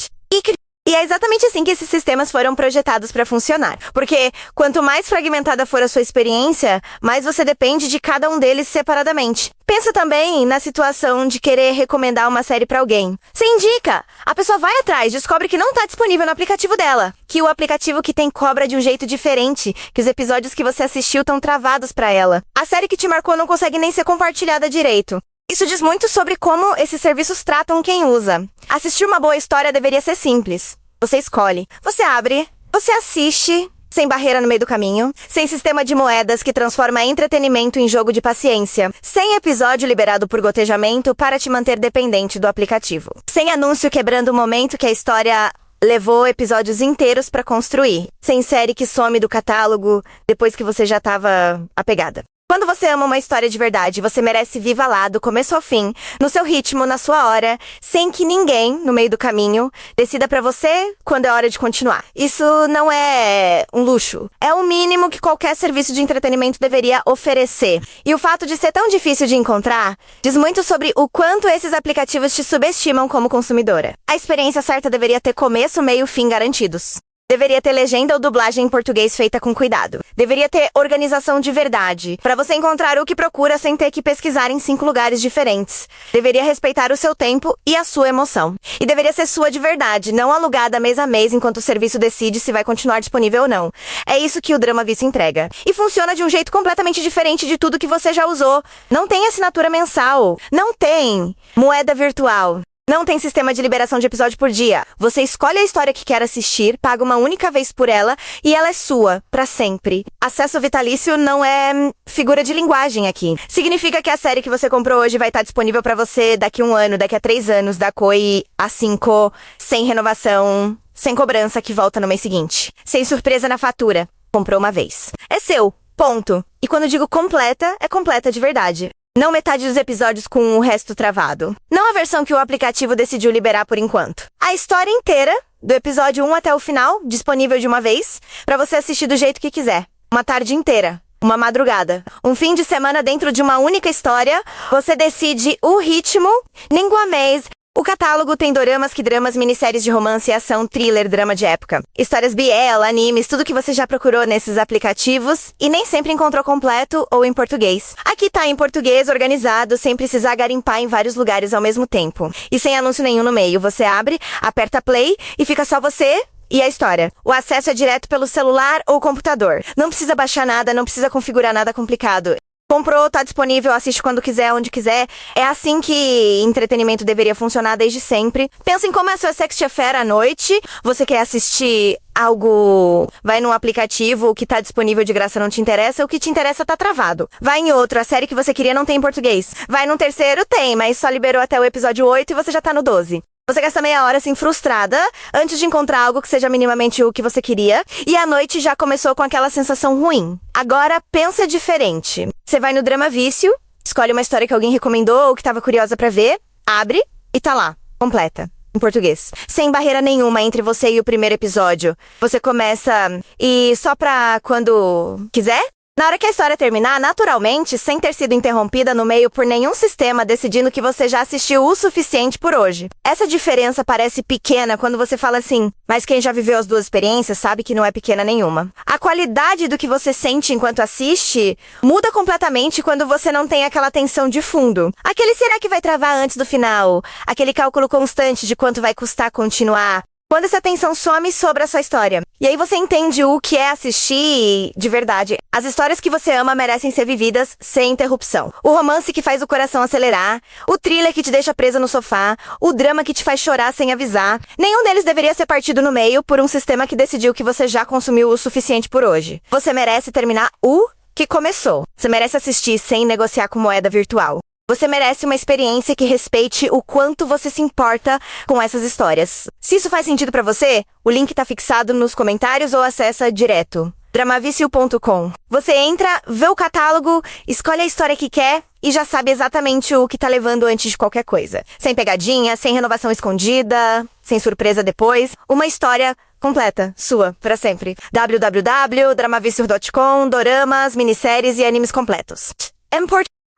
E é exatamente assim que esses sistemas foram projetados para funcionar. Porque quanto mais fragmentada for a sua experiência, mais você depende de cada um deles separadamente. Pensa também na situação de querer recomendar uma série para alguém. Você indica, a pessoa vai atrás, descobre que não tá disponível no aplicativo dela, que o aplicativo que tem cobra de um jeito diferente, que os episódios que você assistiu estão travados para ela. A série que te marcou não consegue nem ser compartilhada direito. Isso diz muito sobre como esses serviços tratam quem usa. Assistir uma boa história deveria ser simples. Você escolhe, você abre, você assiste sem barreira no meio do caminho, sem sistema de moedas que transforma entretenimento em jogo de paciência, sem episódio liberado por gotejamento para te manter dependente do aplicativo, sem anúncio quebrando o momento que a história levou episódios inteiros pra construir, sem série que some do catálogo depois que você já tava apegada. Quando você ama uma história de verdade, você merece viva lá, do começo ao fim, no seu ritmo, na sua hora, sem que ninguém, no meio do caminho, decida pra você quando é hora de continuar. Isso não é um luxo. É o mínimo que qualquer serviço de entretenimento deveria oferecer. E o fato de ser tão difícil de encontrar diz muito sobre o quanto esses aplicativos te subestimam como consumidora. A experiência certa deveria ter começo, meio e fim garantidos. Deveria ter legenda ou dublagem em português feita com cuidado. Deveria ter organização de verdade, para você encontrar o que procura sem ter que pesquisar em 5 lugares diferentes. Deveria respeitar o seu tempo e a sua emoção. E deveria ser sua de verdade, não alugada mês a mês enquanto o serviço decide se vai continuar disponível ou não. É isso que o Drama Vício entrega. E funciona de um jeito completamente diferente de tudo que você já usou. Não tem assinatura mensal. Não tem moeda virtual. Não tem sistema de liberação de episódio por dia. Você escolhe a história que quer assistir, paga uma única vez por ela e ela é sua, pra sempre. Acesso vitalício não é figura de linguagem aqui. Significa que a série que você comprou hoje vai estar disponível pra você daqui a 1 ano, daqui a 3 anos, da COI a 5, sem renovação, sem cobrança que volta no mês seguinte. Sem surpresa na fatura. Comprou uma vez. É seu. Ponto. E quando digo completa, é completa de verdade. Não metade dos episódios com o resto travado. Não a versão que o aplicativo decidiu liberar por enquanto. A história inteira, do episódio 1 até o final, disponível de uma vez, pra você assistir do jeito que quiser. Uma tarde inteira. Uma madrugada. Um fim de semana dentro de uma única história. Você decide o ritmo, língua mês. O catálogo tem doramas, k-dramas, minisséries de romance, ação, thriller, drama de época. Histórias BL, animes, tudo que você já procurou nesses aplicativos e nem sempre encontrou completo ou em português. Aqui tá em português, organizado, sem precisar garimpar em vários lugares ao mesmo tempo. E sem anúncio nenhum no meio. Você abre, aperta play e fica só você e a história. O acesso é direto pelo celular ou computador. Não precisa baixar nada, não precisa configurar nada complicado. Comprou, tá disponível, assiste quando quiser, onde quiser. É assim que entretenimento deveria funcionar desde sempre. Pensa em como é a sua sexta affair à noite. Você quer assistir algo... Vai num aplicativo, o que tá disponível de graça não te interessa, o que te interessa tá travado. Vai em outro, a série que você queria não tem em português. Vai num terceiro, tem, mas só liberou até o episódio 8 e você já tá no 12. Você gasta meia hora assim frustrada antes de encontrar algo que seja minimamente o que você queria e a noite já começou com aquela sensação ruim. Agora pensa diferente. Você vai no Drama Vício, escolhe uma história que alguém recomendou ou que estava curiosa pra ver, abre e tá lá, completa. Em português. Sem barreira nenhuma entre você e o primeiro episódio. Você começa e só pra quando quiser? Na hora que a história terminar, naturalmente, sem ter sido interrompida no meio por nenhum sistema decidindo que você já assistiu o suficiente por hoje. Essa diferença parece pequena quando você fala assim, mas quem já viveu as duas experiências sabe que não é pequena nenhuma. A qualidade do que você sente enquanto assiste muda completamente quando você não tem aquela tensão de fundo. Aquele será que vai travar antes do final? Aquele cálculo constante de quanto vai custar continuar? Quando essa tensão some sobre a sua história. E aí você entende o que é assistir de verdade. As histórias que você ama merecem ser vividas sem interrupção. O romance que faz o coração acelerar, o thriller que te deixa presa no sofá, o drama que te faz chorar sem avisar. Nenhum deles deveria ser partido no meio por um sistema que decidiu que você já consumiu o suficiente por hoje. Você merece terminar o que começou. Você merece assistir sem negociar com moeda virtual. Você merece uma experiência que respeite o quanto você se importa com essas histórias. Se isso faz sentido pra você, o link tá fixado nos comentários ou acessa direto. dramavicio.com. Você entra, vê o catálogo, escolhe a história que quer e já sabe exatamente o que tá levando antes de qualquer coisa. Sem pegadinha, sem renovação escondida, sem surpresa depois. Uma história completa, sua, pra sempre. www.dramavicio.com, doramas, minisséries e animes completos.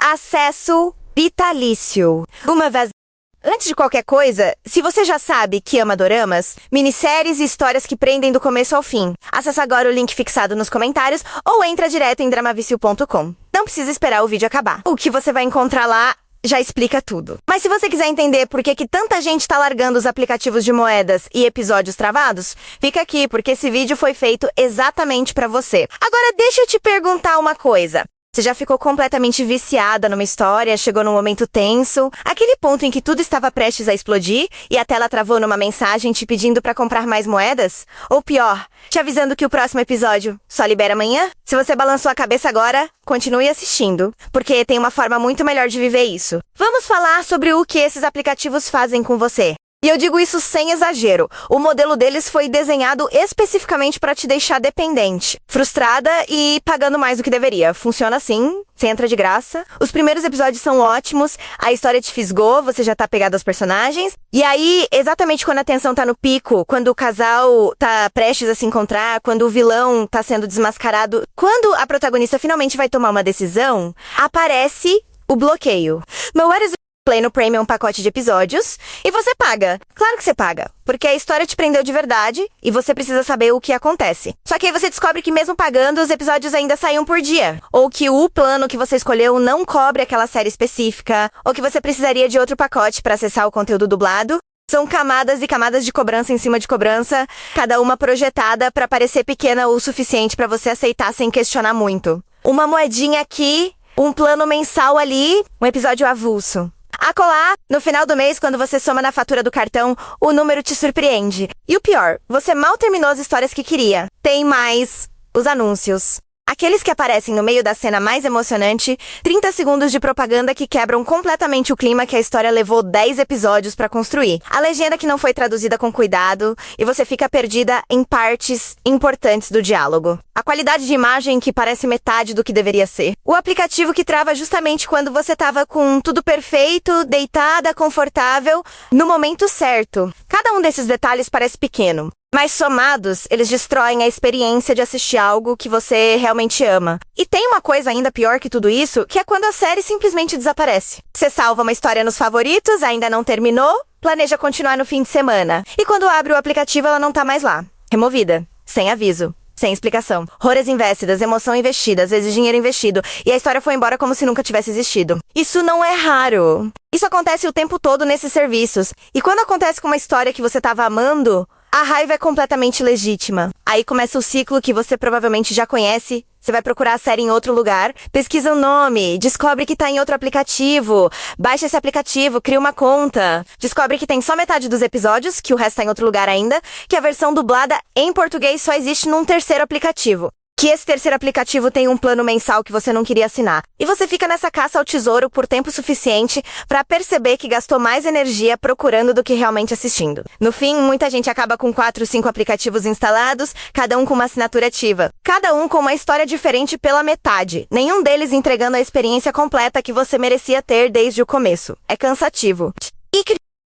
Acesso vitalício. Uma vez... Antes de qualquer coisa, se você já sabe que ama doramas, minisséries e histórias que prendem do começo ao fim, acessa agora o link fixado nos comentários ou entra direto em dramavicio.com. Não precisa esperar o vídeo acabar. O que você vai encontrar lá já explica tudo. Mas se você quiser entender por que tanta gente tá largando os aplicativos de moedas e episódios travados, fica aqui, porque esse vídeo foi feito exatamente pra você. Agora deixa eu te perguntar uma coisa. Você já ficou completamente viciada numa história, chegou num momento tenso, aquele ponto em que tudo estava prestes a explodir e a tela travou numa mensagem te pedindo pra comprar mais moedas? Ou pior, te avisando que o próximo episódio só libera amanhã? Se você balançou a cabeça agora, continue assistindo, porque tem uma forma muito melhor de viver isso. Vamos falar sobre o que esses aplicativos fazem com você. E eu digo isso sem exagero. O modelo deles foi desenhado especificamente para te deixar dependente, frustrada e pagando mais do que deveria. Funciona assim, você entra de graça. Os primeiros episódios são ótimos, a história te fisgou, você já tá pegado aos personagens. E aí, exatamente quando a tensão tá no pico, quando o casal tá prestes a se encontrar, quando o vilão tá sendo desmascarado, quando a protagonista finalmente vai tomar uma decisão, aparece o bloqueio. But what is Play no Premium pacote de episódios e você paga. Claro que você paga, porque a história te prendeu de verdade e você precisa saber o que acontece. Só que aí você descobre que mesmo pagando, os episódios ainda saem um por dia. Ou que o plano que você escolheu não cobre aquela série específica, ou que você precisaria de outro pacote para acessar o conteúdo dublado. São camadas e camadas de cobrança em cima de cobrança, cada uma projetada para parecer pequena o suficiente para você aceitar sem questionar muito. Uma moedinha aqui, um plano mensal ali, um episódio avulso. Acolá, no final do mês, quando você soma na fatura do cartão, o número te surpreende. E o pior, você mal terminou as histórias que queria. Tem mais os anúncios. Aqueles que aparecem no meio da cena mais emocionante, 30 segundos de propaganda que quebram completamente o clima que a história levou 10 episódios pra construir. A legenda que não foi traduzida com cuidado e você fica perdida em partes importantes do diálogo. A qualidade de imagem que parece metade do que deveria ser. O aplicativo que trava justamente quando você tava com tudo perfeito, deitada, confortável, no momento certo. Cada um desses detalhes parece pequeno. Mas somados, eles destroem a experiência de assistir algo que você realmente ama. E tem uma coisa ainda pior que tudo isso, que é quando a série simplesmente desaparece. Você salva uma história nos favoritos, ainda não terminou, planeja continuar no fim de semana. E quando abre o aplicativo, ela não tá mais lá. Removida. Sem aviso. Sem explicação. Horas investidas, emoção investida, às vezes dinheiro investido, e a história foi embora como se nunca tivesse existido. Isso não é raro. Isso acontece o tempo todo nesses serviços. E quando acontece com uma história que você tava amando, a raiva é completamente legítima. Aí começa o ciclo que você provavelmente já conhece. Você vai procurar a série em outro lugar, pesquisa o nome, descobre que tá em outro aplicativo, baixa esse aplicativo, cria uma conta, descobre que tem só metade dos episódios, que o resto tá em outro lugar ainda, que a versão dublada em português só existe num terceiro aplicativo. Que esse terceiro aplicativo tem um plano mensal que você não queria assinar. E você fica nessa caça ao tesouro por tempo suficiente pra perceber que gastou mais energia procurando do que realmente assistindo. No fim, muita gente acaba com 4, 5 aplicativos instalados, cada um com uma assinatura ativa. Cada um com uma história diferente pela metade. Nenhum deles entregando a experiência completa que você merecia ter desde o começo. É cansativo.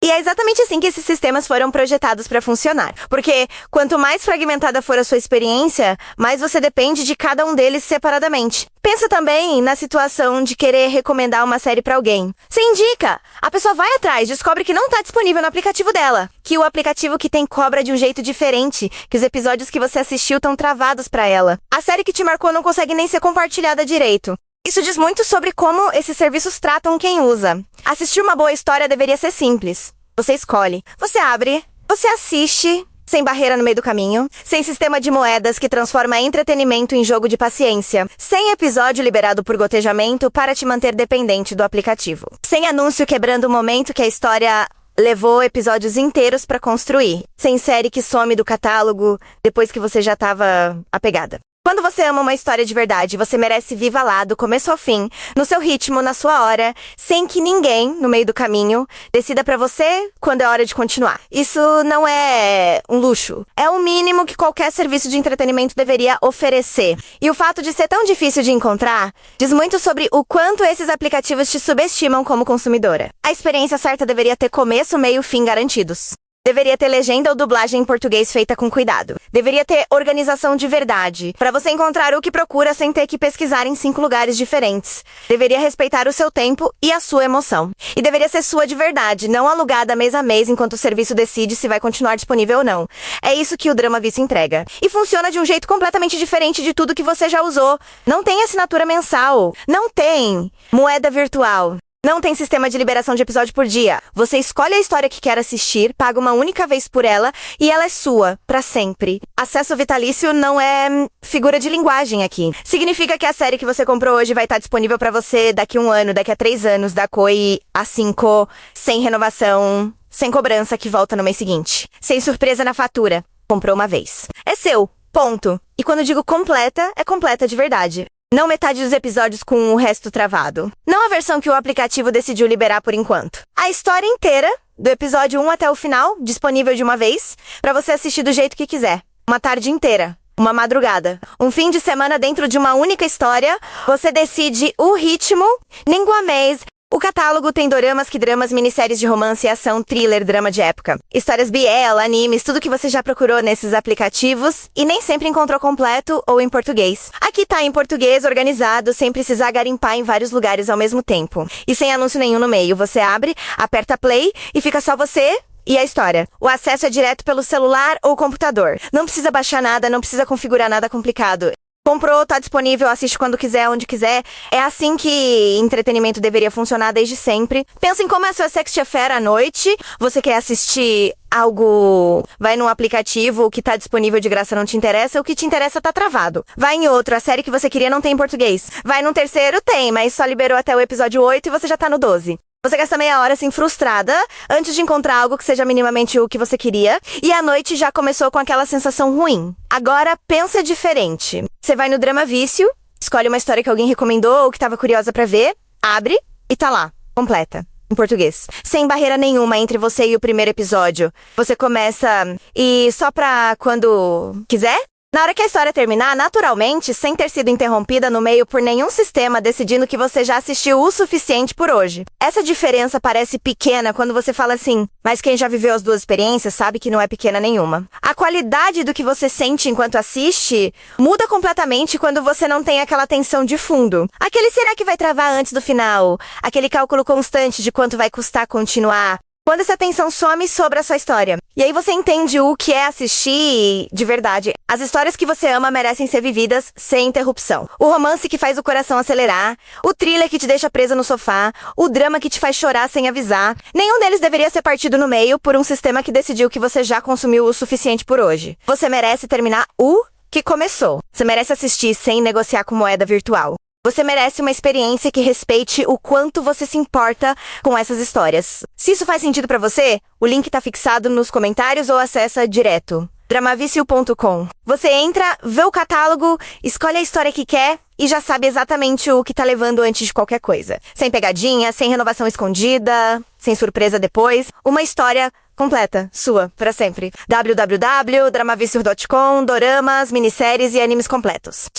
E é exatamente assim que esses sistemas foram projetados para funcionar. Porque quanto mais fragmentada for a sua experiência, mais você depende de cada um deles separadamente. Pensa também na situação de querer recomendar uma série para alguém. Você indica, a pessoa vai atrás, descobre que não tá disponível no aplicativo dela, que o aplicativo que tem cobra de um jeito diferente, que os episódios que você assistiu estão travados para ela. A série que te marcou não consegue nem ser compartilhada direito. Isso diz muito sobre como esses serviços tratam quem usa. Assistir uma boa história deveria ser simples. Você escolhe, você abre, você assiste, sem barreira no meio do caminho, sem sistema de moedas que transforma entretenimento em jogo de paciência, sem episódio liberado por gotejamento para te manter dependente do aplicativo, sem anúncio quebrando o momento que a história levou episódios inteiros para construir, sem série que some do catálogo depois que você já estava apegada. Quando você ama uma história de verdade, você merece viva lá, do começo ao fim, no seu ritmo, na sua hora, sem que ninguém, no meio do caminho, decida pra você quando é hora de continuar. Isso não é um luxo. É o mínimo que qualquer serviço de entretenimento deveria oferecer. E o fato de ser tão difícil de encontrar diz muito sobre o quanto esses aplicativos te subestimam como consumidora. A experiência certa deveria ter começo, meio e fim garantidos. Deveria ter legenda ou dublagem em português feita com cuidado. Deveria ter organização de verdade, para você encontrar o que procura sem ter que pesquisar em 5 lugares diferentes. Deveria respeitar o seu tempo e a sua emoção. E deveria ser sua de verdade, não alugada mês a mês enquanto o serviço decide se vai continuar disponível ou não. É isso que o Drama Vício entrega. E funciona de um jeito completamente diferente de tudo que você já usou. Não tem assinatura mensal. Não tem moeda virtual. Não tem sistema de liberação de episódio por dia. Você escolhe a história que quer assistir, paga uma única vez por ela e ela é sua, pra sempre. Acesso vitalício não é figura de linguagem aqui. Significa que a série que você comprou hoje vai estar disponível pra você daqui a 1 ano, daqui a 3 anos, da COI a 5, sem renovação, sem cobrança que volta no mês seguinte. Sem surpresa na fatura. Comprou uma vez. É seu. Ponto. E quando digo completa, é completa de verdade. Não metade dos episódios com o resto travado. Não a versão que o aplicativo decidiu liberar por enquanto. A história inteira, do episódio 1 até o final, disponível de uma vez, pra você assistir do jeito que quiser. Uma tarde inteira. Uma madrugada. Um fim de semana dentro de uma única história. Você decide o ritmo, língua mês. O catálogo tem doramas, k-dramas, minisséries de romance, ação, thriller, drama de época. Histórias BL, animes, tudo que você já procurou nesses aplicativos e nem sempre encontrou completo ou em português. Aqui tá em português, organizado, sem precisar garimpar em vários lugares ao mesmo tempo. E sem anúncio nenhum no meio. Você abre, aperta play e fica só você e a história. O acesso é direto pelo celular ou computador. Não precisa baixar nada, não precisa configurar nada complicado. Comprou, tá disponível, assiste quando quiser, onde quiser. É assim que entretenimento deveria funcionar desde sempre. Pensa em como é a sua sexta affair à noite. Você quer assistir algo... Vai num aplicativo, o que tá disponível de graça não te interessa, o que te interessa tá travado. Vai em outro, a série que você queria não tem em português. Vai num terceiro, tem, mas só liberou até o episódio 8 e você já tá no 12. Você gasta meia hora assim frustrada antes de encontrar algo que seja minimamente o que você queria e a noite já começou com aquela sensação ruim. Agora pensa diferente. Você vai no Drama Vício, escolhe uma história que alguém recomendou ou que estava curiosa pra ver, abre e tá lá, completa. Em português. Sem barreira nenhuma entre você e o primeiro episódio. Você começa e só pra quando quiser? Na hora que a história terminar, naturalmente, sem ter sido interrompida no meio por nenhum sistema decidindo que você já assistiu o suficiente por hoje. Essa diferença parece pequena quando você fala assim, mas quem já viveu as duas experiências sabe que não é pequena nenhuma. A qualidade do que você sente enquanto assiste muda completamente quando você não tem aquela tensão de fundo. Aquele será que vai travar antes do final? Aquele cálculo constante de quanto vai custar continuar? Quando essa tensão some sobre a sua história. E aí você entende o que é assistir de verdade. As histórias que você ama merecem ser vividas sem interrupção. O romance que faz o coração acelerar, o thriller que te deixa presa no sofá, o drama que te faz chorar sem avisar. Nenhum deles deveria ser partido no meio por um sistema que decidiu que você já consumiu o suficiente por hoje. Você merece terminar o que começou. Você merece assistir sem negociar com moeda virtual. Você merece uma experiência que respeite o quanto você se importa com essas histórias. Se isso faz sentido pra você, o link tá fixado nos comentários ou acessa direto. dramavicio.com. Você entra, vê o catálogo, escolhe a história que quer e já sabe exatamente o que tá levando antes de qualquer coisa. Sem pegadinha, sem renovação escondida, sem surpresa depois. Uma história completa, sua, pra sempre. www.dramavicio.com, doramas, minisséries e animes completos.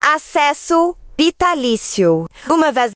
Acesso vitalício. Uma vez...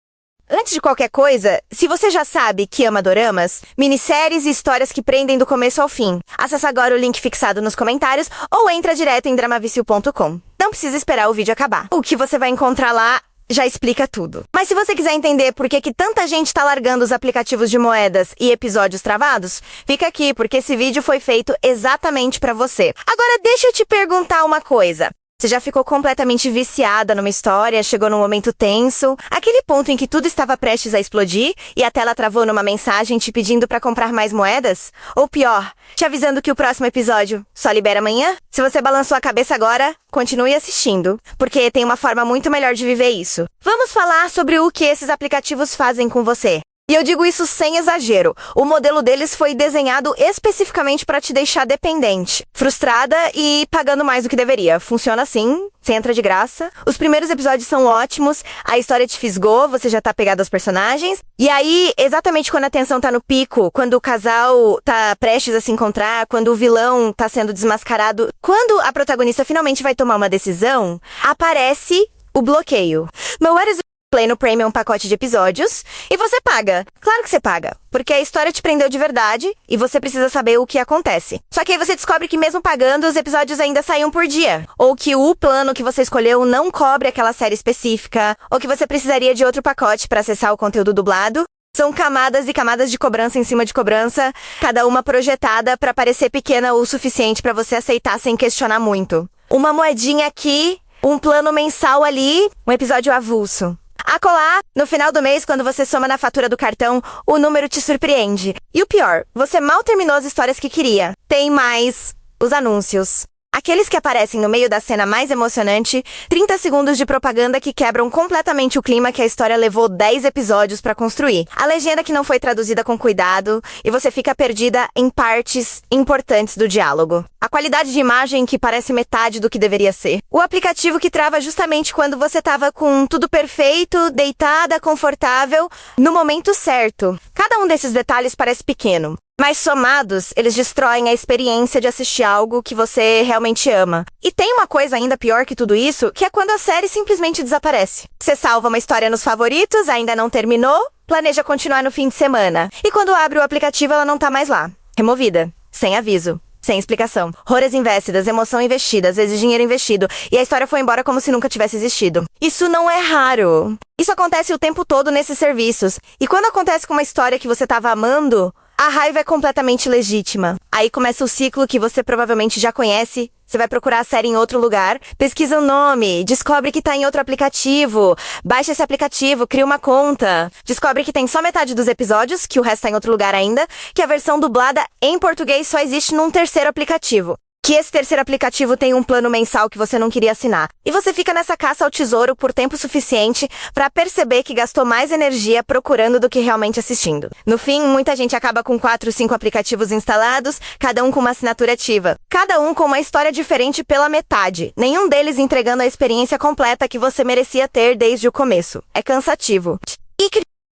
Antes de qualquer coisa, se você já sabe que ama doramas, minisséries e histórias que prendem do começo ao fim, acessa agora o link fixado nos comentários ou entra direto em dramavicio.com. Não precisa esperar o vídeo acabar. O que você vai encontrar lá já explica tudo. Mas se você quiser entender por que tanta gente tá largando os aplicativos de moedas e episódios travados, fica aqui, porque esse vídeo foi feito exatamente pra você. Agora deixa eu te perguntar uma coisa. Você já ficou completamente viciada numa história, chegou num momento tenso, aquele ponto em que tudo estava prestes a explodir e a tela travou numa mensagem te pedindo pra comprar mais moedas? Ou pior, te avisando que o próximo episódio só libera amanhã? Se você balançou a cabeça agora, continue assistindo, porque tem uma forma muito melhor de viver isso. Vamos falar sobre o que esses aplicativos fazem com você. E eu digo isso sem exagero. O modelo deles foi desenhado especificamente para te deixar dependente, frustrada e pagando mais do que deveria. Funciona assim, você entra de graça. Os primeiros episódios são ótimos, a história te fisgou, você já tá pegado aos personagens. E aí, exatamente quando a tensão tá no pico, quando o casal tá prestes a se encontrar, quando o vilão tá sendo desmascarado, quando a protagonista finalmente vai tomar uma decisão, aparece o bloqueio. But what is Play no Premium pacote de episódios e você paga. Claro que você paga, porque a história te prendeu de verdade e você precisa saber o que acontece. Só que aí você descobre que mesmo pagando, os episódios ainda saem um por dia. Ou que o plano que você escolheu não cobre aquela série específica, ou que você precisaria de outro pacote para acessar o conteúdo dublado. São camadas e camadas de cobrança em cima de cobrança, cada uma projetada para parecer pequena o suficiente para você aceitar sem questionar muito. Uma moedinha aqui, um plano mensal ali, um episódio avulso. Acolá, no final do mês, quando você soma na fatura do cartão, o número te surpreende. E o pior, você mal terminou as histórias que queria. Tem mais os anúncios. Aqueles que aparecem no meio da cena mais emocionante, 30 segundos de propaganda que quebram completamente o clima que a história levou 10 episódios pra construir. A legenda que não foi traduzida com cuidado e você fica perdida em partes importantes do diálogo. A qualidade de imagem que parece metade do que deveria ser. O aplicativo que trava justamente quando você tava com tudo perfeito, deitada, confortável, no momento certo. Cada um desses detalhes parece pequeno. Mas somados, eles destroem a experiência de assistir algo que você realmente ama. E tem uma coisa ainda pior que tudo isso, que é quando a série simplesmente desaparece. Você salva uma história nos favoritos, ainda não terminou, planeja continuar no fim de semana. E quando abre o aplicativo, ela não tá mais lá. Removida. Sem aviso. Sem explicação. Horas investidas, emoção investida, às vezes dinheiro investido, e a história foi embora como se nunca tivesse existido. Isso não é raro. Isso acontece o tempo todo nesses serviços. E quando acontece com uma história que você tava amando, a raiva é completamente legítima. Aí começa o ciclo que você provavelmente já conhece. Você vai procurar a série em outro lugar, pesquisa o nome, descobre que tá em outro aplicativo, baixa esse aplicativo, cria uma conta, descobre que tem só metade dos episódios, que o resto tá em outro lugar ainda, que a versão dublada em português só existe num terceiro aplicativo. Que esse terceiro aplicativo tem um plano mensal que você não queria assinar. E você fica nessa caça ao tesouro por tempo suficiente pra perceber que gastou mais energia procurando do que realmente assistindo. No fim, muita gente acaba com 4, 5 aplicativos instalados, cada um com uma assinatura ativa. Cada um com uma história diferente pela metade. Nenhum deles entregando a experiência completa que você merecia ter desde o começo. É cansativo.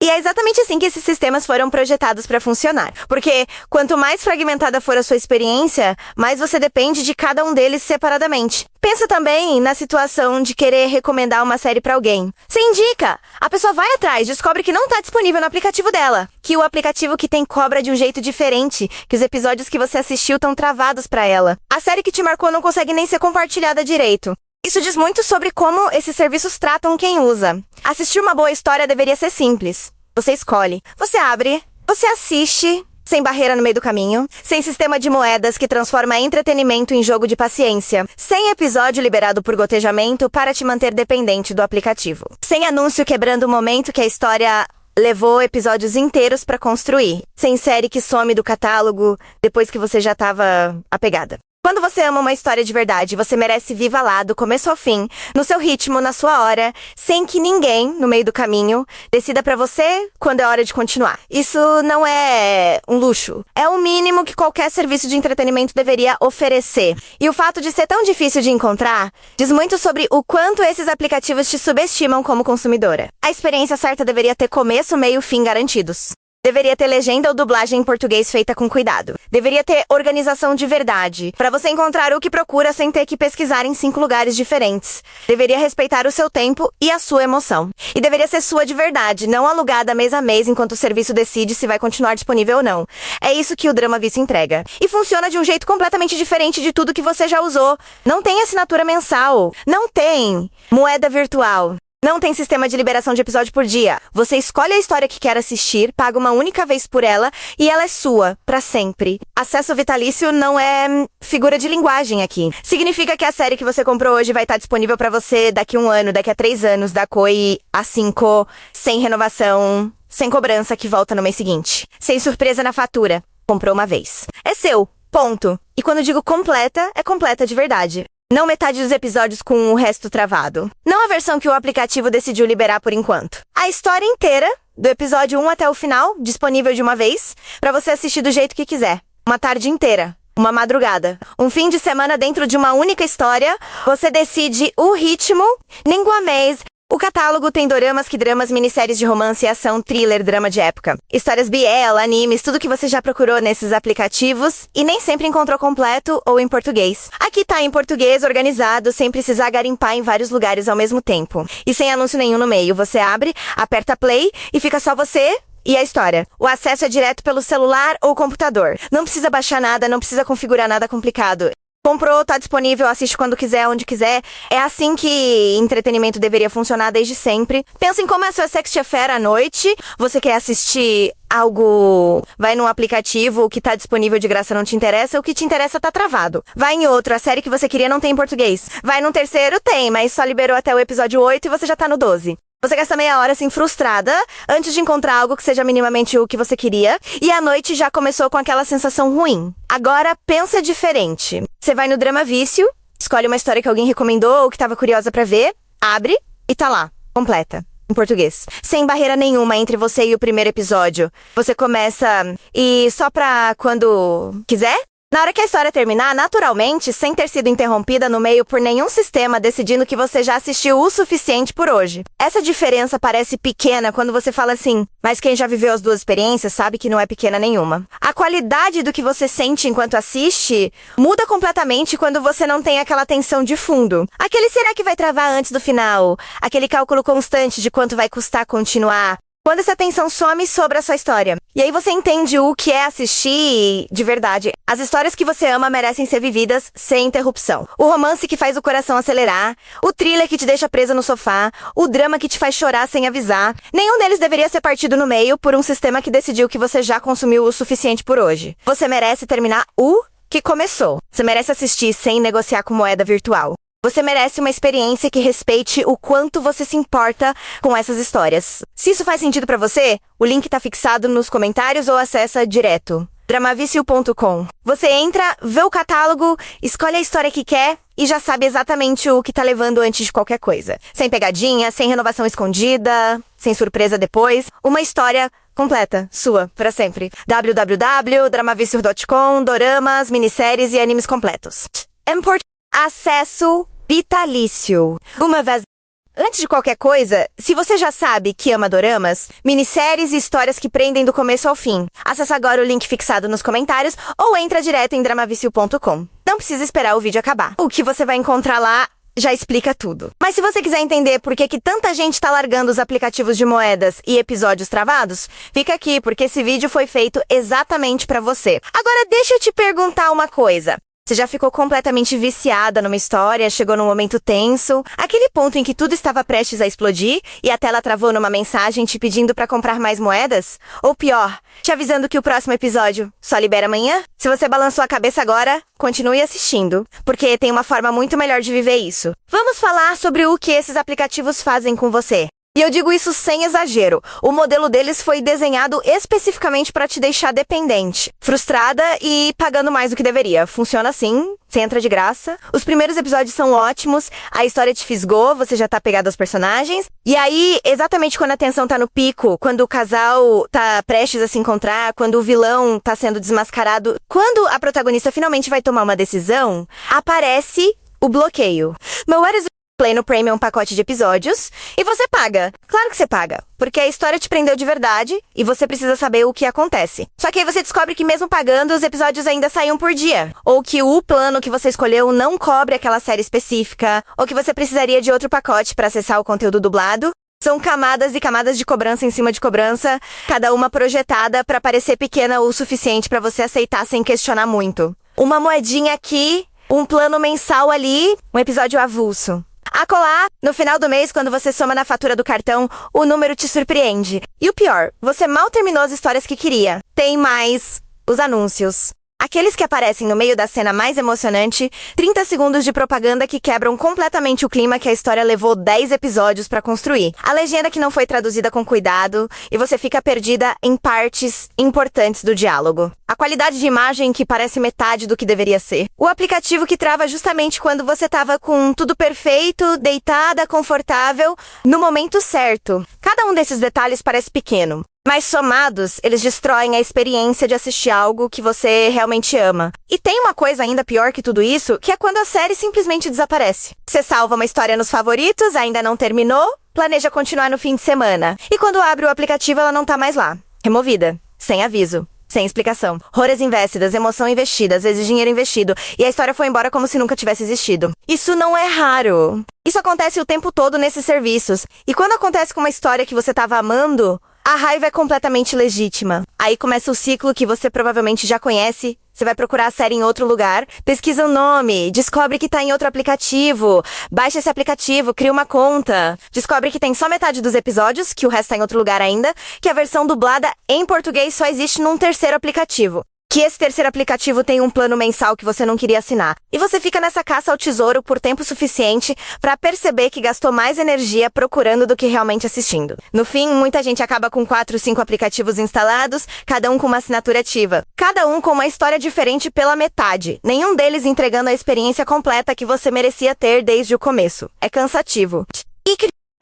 E é exatamente assim que esses sistemas foram projetados para funcionar. Porque quanto mais fragmentada for a sua experiência, mais você depende de cada um deles separadamente. Pensa também na situação de querer recomendar uma série para alguém. Você indica, a pessoa vai atrás, descobre que não tá disponível no aplicativo dela, que o aplicativo que tem cobra de um jeito diferente, que os episódios que você assistiu estão travados para ela. A série que te marcou não consegue nem ser compartilhada direito. Isso diz muito sobre como esses serviços tratam quem usa. Assistir uma boa história deveria ser simples. Você escolhe, você abre, você assiste, sem barreira no meio do caminho, sem sistema de moedas que transforma entretenimento em jogo de paciência, sem episódio liberado por gotejamento para te manter dependente do aplicativo, sem anúncio quebrando o momento que a história levou episódios inteiros para construir, sem série que some do catálogo depois que você já estava apegada. Quando você ama uma história de verdade, você merece viva lá, do começo ao fim, no seu ritmo, na sua hora, sem que ninguém, no meio do caminho, decida pra você quando é hora de continuar. Isso não é um luxo. É o mínimo que qualquer serviço de entretenimento deveria oferecer. E o fato de ser tão difícil de encontrar diz muito sobre o quanto esses aplicativos te subestimam como consumidora. A experiência certa deveria ter começo, meio e fim garantidos. Deveria ter legenda ou dublagem em português feita com cuidado. Deveria ter organização de verdade, para você encontrar o que procura sem ter que pesquisar em 5 lugares diferentes. Deveria respeitar o seu tempo e a sua emoção. E deveria ser sua de verdade, não alugada mês a mês enquanto o serviço decide se vai continuar disponível ou não. É isso que o Drama Vício entrega. E funciona de um jeito completamente diferente de tudo que você já usou. Não tem assinatura mensal. Não tem moeda virtual. Não tem sistema de liberação de episódio por dia. Você escolhe a história que quer assistir, paga uma única vez por ela e ela é sua, pra sempre. Acesso vitalício não é figura de linguagem aqui. Significa que a série que você comprou hoje vai estar disponível pra você daqui a 1 ano, daqui a 3 anos, da COI a 5, sem renovação, sem cobrança que volta no mês seguinte. Sem surpresa na fatura. Comprou uma vez. É seu. Ponto. E quando digo completa, é completa de verdade. Não metade dos episódios com o resto travado. Não a versão que o aplicativo decidiu liberar por enquanto. A história inteira, do episódio 1 até o final, disponível de uma vez, pra você assistir do jeito que quiser. Uma tarde inteira. Uma madrugada. Um fim de semana dentro de uma única história. Você decide o ritmo, língua mês. O catálogo tem doramas, k-dramas, minisséries de romance, ação, thriller, drama de época. Histórias BL, animes, tudo que você já procurou nesses aplicativos e nem sempre encontrou completo ou em português. Aqui tá em português, organizado, sem precisar garimpar em vários lugares ao mesmo tempo. E sem anúncio nenhum no meio. Você abre, aperta play e fica só você e a história. O acesso é direto pelo celular ou computador. Não precisa baixar nada, não precisa configurar nada complicado. Comprou, tá disponível, assiste quando quiser, onde quiser. É assim que entretenimento deveria funcionar desde sempre. Pensa em como é a sua sexta affair à noite. Você quer assistir algo... Vai num aplicativo, o que tá disponível de graça não te interessa, o que te interessa tá travado. Vai em outro, a série que você queria não tem em português. Vai num terceiro, tem, mas só liberou até o episódio 8 e você já tá no 12. Você gasta meia hora assim frustrada antes de encontrar algo que seja minimamente o que você queria e a noite já começou com aquela sensação ruim. Agora pensa diferente. Você vai no Drama Vício, escolhe uma história que alguém recomendou ou que estava curiosa pra ver, abre e tá lá, completa. Em português. Sem barreira nenhuma entre você e o primeiro episódio. Você começa e só pra quando quiser? Na hora que a história terminar, naturalmente, sem ter sido interrompida no meio por nenhum sistema decidindo que você já assistiu o suficiente por hoje. Essa diferença parece pequena quando você fala assim, mas quem já viveu as duas experiências sabe que não é pequena nenhuma. A qualidade do que você sente enquanto assiste muda completamente quando você não tem aquela tensão de fundo. Aquele será que vai travar antes do final? Aquele cálculo constante de quanto vai custar continuar? Quando essa tensão some sobre a sua história. E aí você entende o que é assistir de verdade. As histórias que você ama merecem ser vividas sem interrupção. O romance que faz o coração acelerar, o thriller que te deixa presa no sofá, o drama que te faz chorar sem avisar. Nenhum deles deveria ser partido no meio por um sistema que decidiu que você já consumiu o suficiente por hoje. Você merece terminar o que começou. Você merece assistir sem negociar com moeda virtual. Você merece uma experiência que respeite o quanto você se importa com essas histórias. Se isso faz sentido pra você, o link tá fixado nos comentários ou acessa direto. dramavicio.com. Você entra, vê o catálogo, escolhe a história que quer e já sabe exatamente o que tá levando antes de qualquer coisa. Sem pegadinha, sem renovação escondida, sem surpresa depois. Uma história completa, sua, pra sempre. www.dramavicio.com, doramas, minisséries e animes completos. Acesso vitalício. Uma vez... Antes de qualquer coisa, se você já sabe que ama doramas, minisséries e histórias que prendem do começo ao fim, acessa agora o link fixado nos comentários ou entra direto em dramavicio.com. Não precisa esperar o vídeo acabar. O que você vai encontrar lá já explica tudo. Mas se você quiser entender por que tanta gente tá largando os aplicativos de moedas e episódios travados, fica aqui, porque esse vídeo foi feito exatamente pra você. Agora deixa eu te perguntar uma coisa. Você já ficou completamente viciada numa história, chegou num momento tenso, aquele ponto em que tudo estava prestes a explodir e a tela travou numa mensagem te pedindo pra comprar mais moedas? Ou pior, te avisando que o próximo episódio só libera amanhã? Se você balançou a cabeça agora, continue assistindo, porque tem uma forma muito melhor de viver isso. Vamos falar sobre o que esses aplicativos fazem com você. E eu digo isso sem exagero. O modelo deles foi desenhado especificamente para te deixar dependente, frustrada e pagando mais do que deveria. Funciona assim, você entra de graça. Os primeiros episódios são ótimos, a história te fisgou, você já tá pegado aos personagens. E aí, exatamente quando a tensão tá no pico, quando o casal tá prestes a se encontrar, quando o vilão tá sendo desmascarado, quando a protagonista finalmente vai tomar uma decisão, aparece o bloqueio. But what is Play no Premium pacote de episódios e você paga. Claro que você paga, porque a história te prendeu de verdade e você precisa saber o que acontece. Só que aí você descobre que mesmo pagando, os episódios ainda saem um por dia. Ou que o plano que você escolheu não cobre aquela série específica, ou que você precisaria de outro pacote para acessar o conteúdo dublado. São camadas e camadas de cobrança em cima de cobrança, cada uma projetada para parecer pequena o suficiente para você aceitar sem questionar muito. Uma moedinha aqui, um plano mensal ali, um episódio avulso. Acolá, no final do mês, quando você soma na fatura do cartão, o número te surpreende. E o pior, você mal terminou as histórias que queria. Tem mais os anúncios. Aqueles que aparecem no meio da cena mais emocionante, 30 segundos de propaganda que quebram completamente o clima que a história levou 10 episódios pra construir. A legenda que não foi traduzida com cuidado e você fica perdida em partes importantes do diálogo. A qualidade de imagem que parece metade do que deveria ser. O aplicativo que trava justamente quando você tava com tudo perfeito, deitada, confortável, no momento certo. Cada um desses detalhes parece pequeno. Mas somados, eles destroem a experiência de assistir algo que você realmente ama. E tem uma coisa ainda pior que tudo isso, que é quando a série simplesmente desaparece. Você salva uma história nos favoritos, ainda não terminou, planeja continuar no fim de semana. E quando abre o aplicativo, ela não tá mais lá. Removida. Sem aviso. Sem explicação. Horas investidas, emoção investida, às vezes dinheiro investido. E a história foi embora como se nunca tivesse existido. Isso não é raro. Isso acontece o tempo todo nesses serviços. E quando acontece com uma história que você tava amando, a raiva é completamente legítima. Aí começa o ciclo que você provavelmente já conhece. Você vai procurar a série em outro lugar, pesquisa o nome, descobre que tá em outro aplicativo, baixa esse aplicativo, cria uma conta, descobre que tem só metade dos episódios, que o resto tá em outro lugar ainda, que a versão dublada em português só existe num terceiro aplicativo. que esse terceiro aplicativo tem um plano mensal que você não queria assinar. E você fica nessa caça ao tesouro por tempo suficiente para perceber que gastou mais energia procurando do que realmente assistindo. No fim, muita gente acaba com 4, 5 aplicativos instalados, cada um com uma assinatura ativa. Cada um com uma história diferente pela metade. Nenhum deles entregando a experiência completa que você merecia ter desde o começo. É cansativo.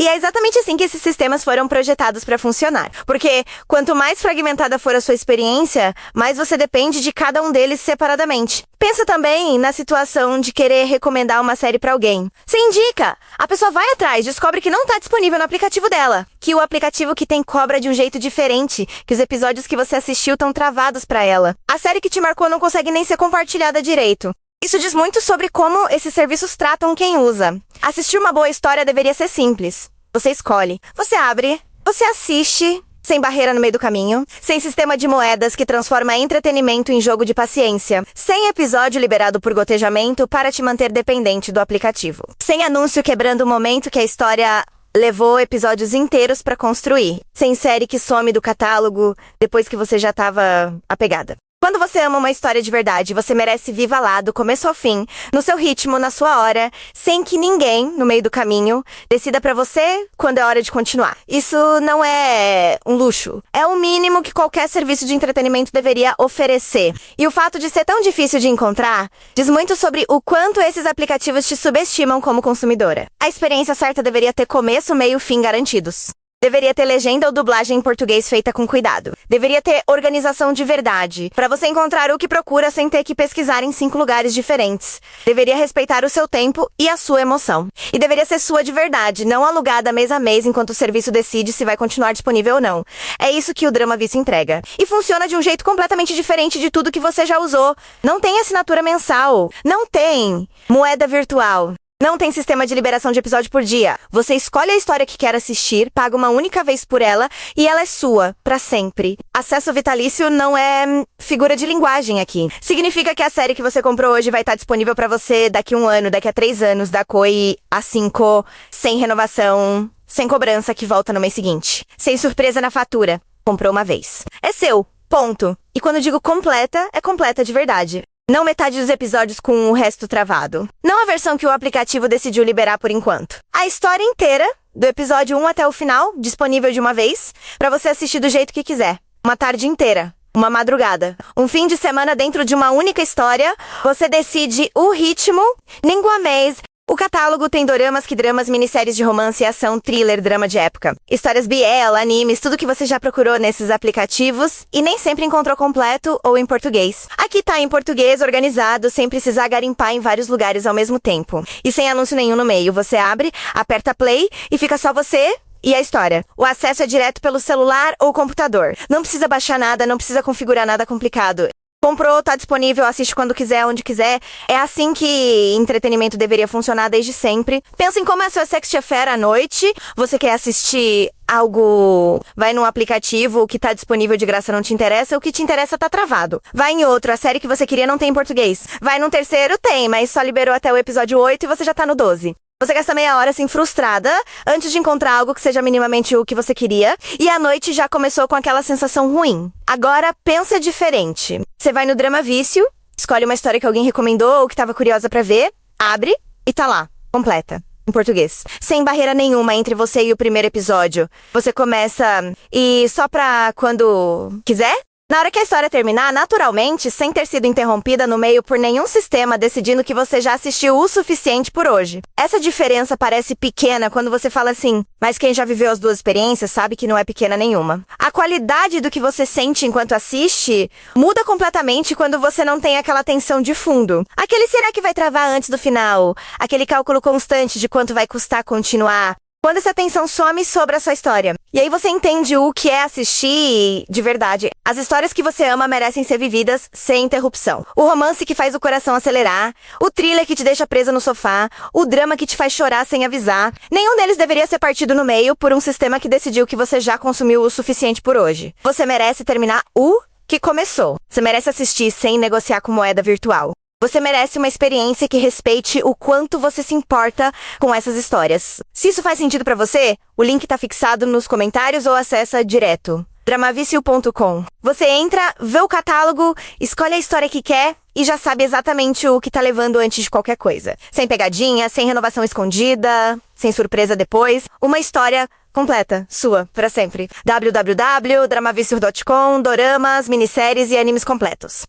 E é exatamente assim que esses sistemas foram projetados para funcionar. Porque quanto mais fragmentada for a sua experiência, mais você depende de cada um deles separadamente. Pensa também na situação de querer recomendar uma série para alguém. Você indica, a pessoa vai atrás, descobre que não está disponível no aplicativo dela, que o aplicativo que tem cobra de um jeito diferente, que os episódios que você assistiu estão travados para ela. A série que te marcou não consegue nem ser compartilhada direito. Isso diz muito sobre como esses serviços tratam quem usa. Assistir uma boa história deveria ser simples. Você escolhe, você abre, você assiste, sem barreira no meio do caminho, sem sistema de moedas que transforma entretenimento em jogo de paciência, sem episódio liberado por gotejamento para te manter dependente do aplicativo, sem anúncio quebrando o momento que a história levou episódios inteiros para construir, sem série que some do catálogo depois que você já estava apegada. Quando você ama uma história de verdade, você merece viva lá, do começo ao fim, no seu ritmo, na sua hora, sem que ninguém, no meio do caminho, decida pra você quando é hora de continuar. Isso não é um luxo. É o mínimo que qualquer serviço de entretenimento deveria oferecer. E o fato de ser tão difícil de encontrar diz muito sobre o quanto esses aplicativos te subestimam como consumidora. A experiência certa deveria ter começo, meio e fim garantidos. Deveria ter legenda ou dublagem em português feita com cuidado. Deveria ter organização de verdade, para você encontrar o que procura sem ter que pesquisar em 5 lugares diferentes. Deveria respeitar o seu tempo e a sua emoção. E deveria ser sua de verdade, não alugada mês a mês enquanto o serviço decide se vai continuar disponível ou não. É isso que o Drama Vício entrega. E funciona de um jeito completamente diferente de tudo que você já usou. Não tem assinatura mensal. Não tem moeda virtual. Não tem sistema de liberação de episódio por dia. Você escolhe a história que quer assistir, paga uma única vez por ela e ela é sua, pra sempre. Acesso vitalício não é figura de linguagem aqui. Significa que a série que você comprou hoje vai estar disponível pra você daqui a 1 ano, daqui a 3 anos, da COI a 5, sem renovação, sem cobrança que volta no mês seguinte. Sem surpresa na fatura. Comprou uma vez. É seu. Ponto. E quando digo completa, é completa de verdade. Não metade dos episódios com o resto travado. Não a versão que o aplicativo decidiu liberar por enquanto. A história inteira, do episódio 1 até o final, disponível de uma vez, pra você assistir do jeito que quiser. Uma tarde inteira. Uma madrugada. Um fim de semana dentro de uma única história. Você decide o ritmo, língua mês. O catálogo tem doramas, k-dramas, minisséries de romance, ação, thriller, drama de época. Histórias BL, animes, tudo que você já procurou nesses aplicativos e nem sempre encontrou completo ou em português. Aqui tá em português, organizado, sem precisar garimpar em vários lugares ao mesmo tempo. E sem anúncio nenhum no meio. Você abre, aperta play e fica só você e a história. O acesso é direto pelo celular ou computador. Não precisa baixar nada, não precisa configurar nada complicado. Comprou, tá disponível, assiste quando quiser, onde quiser. É assim que entretenimento deveria funcionar desde sempre. Pensa em como é a sua sexta affair à noite. Você quer assistir algo... Vai num aplicativo, o que tá disponível de graça não te interessa, o que te interessa tá travado. Vai em outro, a série que você queria não tem em português. Vai num terceiro, tem, mas só liberou até o episódio 8 e você já tá no 12. Você gasta meia hora assim frustrada, antes de encontrar algo que seja minimamente o que você queria, e a noite já começou com aquela sensação ruim. Agora, pensa diferente. Você vai no Drama Vício, escolhe uma história que alguém recomendou ou que estava curiosa pra ver, abre e tá lá, completa. Em português. Sem barreira nenhuma entre você e o primeiro episódio. Você começa e só pra quando quiser? Na hora que a história terminar, naturalmente, sem ter sido interrompida no meio por nenhum sistema decidindo que você já assistiu o suficiente por hoje. Essa diferença parece pequena quando você fala assim, mas quem já viveu as duas experiências sabe que não é pequena nenhuma. A qualidade do que você sente enquanto assiste muda completamente quando você não tem aquela tensão de fundo. Aquele será que vai travar antes do final? Aquele cálculo constante de quanto vai custar continuar? Quando essa tensão some sobre a sua história. E aí você entende o que é assistir de verdade. As histórias que você ama merecem ser vividas sem interrupção. O romance que faz o coração acelerar, o thriller que te deixa presa no sofá, o drama que te faz chorar sem avisar. Nenhum deles deveria ser partido no meio por um sistema que decidiu que você já consumiu o suficiente por hoje. Você merece terminar o que começou. Você merece assistir sem negociar com moeda virtual. Você merece uma experiência que respeite o quanto você se importa com essas histórias. Se isso faz sentido pra você, o link tá fixado nos comentários ou acessa direto. Dramavício.com. Você entra, vê o catálogo, escolhe a história que quer e já sabe exatamente o que tá levando antes de qualquer coisa. Sem pegadinha, sem renovação escondida, sem surpresa depois. Uma história completa, sua, pra sempre. www.dramavício.com, doramas, minisséries e animes completos.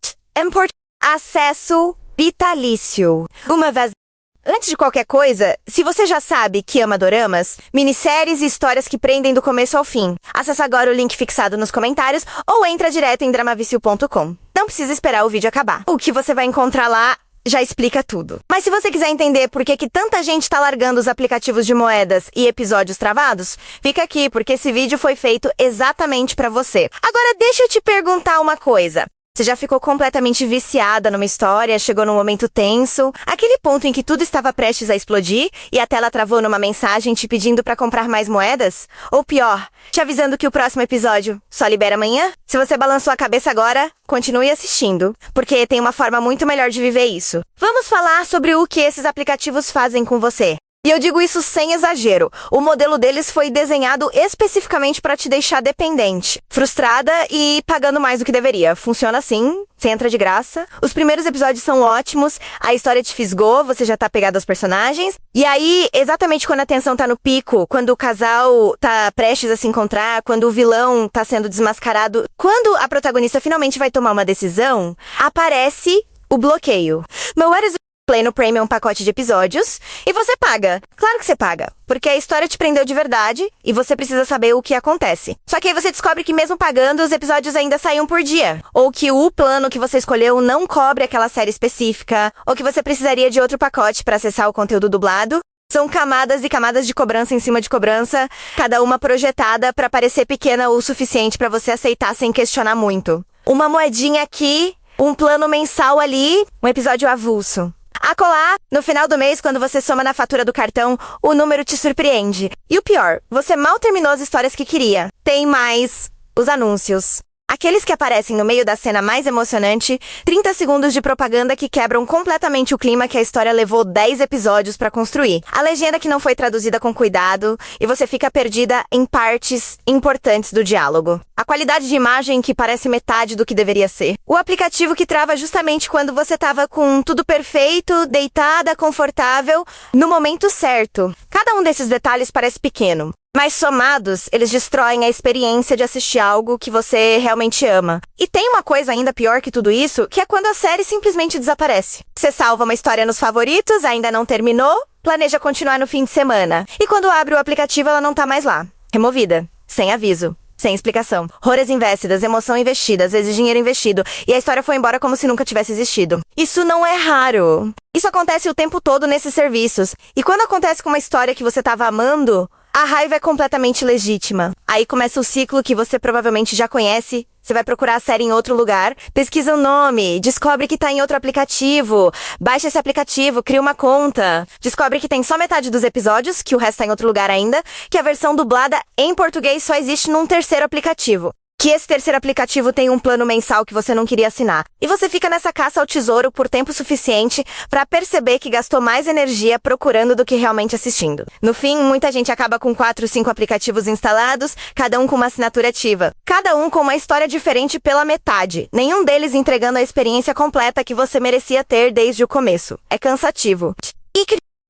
Acesso vitalício. Uma vez... Antes de qualquer coisa, se você já sabe que ama doramas, minisséries e histórias que prendem do começo ao fim, acessa agora o link fixado nos comentários ou entra direto em dramavício.com. Não precisa esperar o vídeo acabar. O que você vai encontrar lá já explica tudo. Mas se você quiser entender por que tanta gente tá largando os aplicativos de moedas e episódios travados, fica aqui, porque esse vídeo foi feito exatamente pra você. Agora deixa eu te perguntar uma coisa. Você já ficou completamente viciada numa história, chegou num momento tenso, aquele ponto em que tudo estava prestes a explodir e a tela travou numa mensagem te pedindo pra comprar mais moedas? Ou pior, te avisando que o próximo episódio só libera amanhã? Se você balançou a cabeça agora, continue assistindo, porque tem uma forma muito melhor de viver isso. Vamos falar sobre o que esses aplicativos fazem com você. E eu digo isso sem exagero. O modelo deles foi desenhado especificamente para te deixar dependente, frustrada e pagando mais do que deveria. Funciona assim, você entra de graça. Os primeiros episódios são ótimos, a história te fisgou, você já tá pegado aos personagens. E aí, exatamente quando a tensão tá no pico, quando o casal tá prestes a se encontrar, quando o vilão tá sendo desmascarado, quando a protagonista finalmente vai tomar uma decisão, aparece o bloqueio. But what is Play no Premium pacote de episódios e você paga. Claro que você paga, porque a história te prendeu de verdade e você precisa saber o que acontece. Só que aí você descobre que mesmo pagando, os episódios ainda saem um por dia. Ou que o plano que você escolheu não cobre aquela série específica, ou que você precisaria de outro pacote para acessar o conteúdo dublado. São camadas e camadas de cobrança em cima de cobrança, cada uma projetada para parecer pequena o suficiente para você aceitar sem questionar muito. Uma moedinha aqui, um plano mensal ali, um episódio avulso. Acolá, no final do mês, quando você soma na fatura do cartão, o número te surpreende. E o pior, você mal terminou as histórias que queria. Tem mais os anúncios. Aqueles que aparecem no meio da cena mais emocionante, 30 segundos de propaganda que quebram completamente o clima que a história levou 10 episódios pra construir. A legenda que não foi traduzida com cuidado e você fica perdida em partes importantes do diálogo. A qualidade de imagem que parece metade do que deveria ser. O aplicativo que trava justamente quando você tava com tudo perfeito, deitada, confortável, no momento certo. Cada um desses detalhes parece pequeno. Mas somados, eles destroem a experiência de assistir algo que você realmente ama. E tem uma coisa ainda pior que tudo isso, que é quando a série simplesmente desaparece. Você salva uma história nos favoritos, ainda não terminou, planeja continuar no fim de semana. E quando abre o aplicativo, ela não tá mais lá. Removida. Sem aviso. Sem explicação. Horas investidas, emoção investida, às vezes dinheiro investido. E a história foi embora como se nunca tivesse existido. Isso não é raro. Isso acontece o tempo todo nesses serviços. E quando acontece com uma história que você tava amando, a raiva é completamente legítima. Aí começa o ciclo que você provavelmente já conhece. Você vai procurar a série em outro lugar, pesquisa o nome, descobre que tá em outro aplicativo, baixa esse aplicativo, cria uma conta, descobre que tem só metade dos episódios, que o resto tá em outro lugar ainda, que a versão dublada em português só existe num terceiro aplicativo. Que esse terceiro aplicativo tem um plano mensal que você não queria assinar. E você fica nessa caça ao tesouro por tempo suficiente pra perceber que gastou mais energia procurando do que realmente assistindo. No fim, muita gente acaba com 4, 5 aplicativos instalados, cada um com uma assinatura ativa. Cada um com uma história diferente pela metade. Nenhum deles entregando a experiência completa que você merecia ter desde o começo. É cansativo.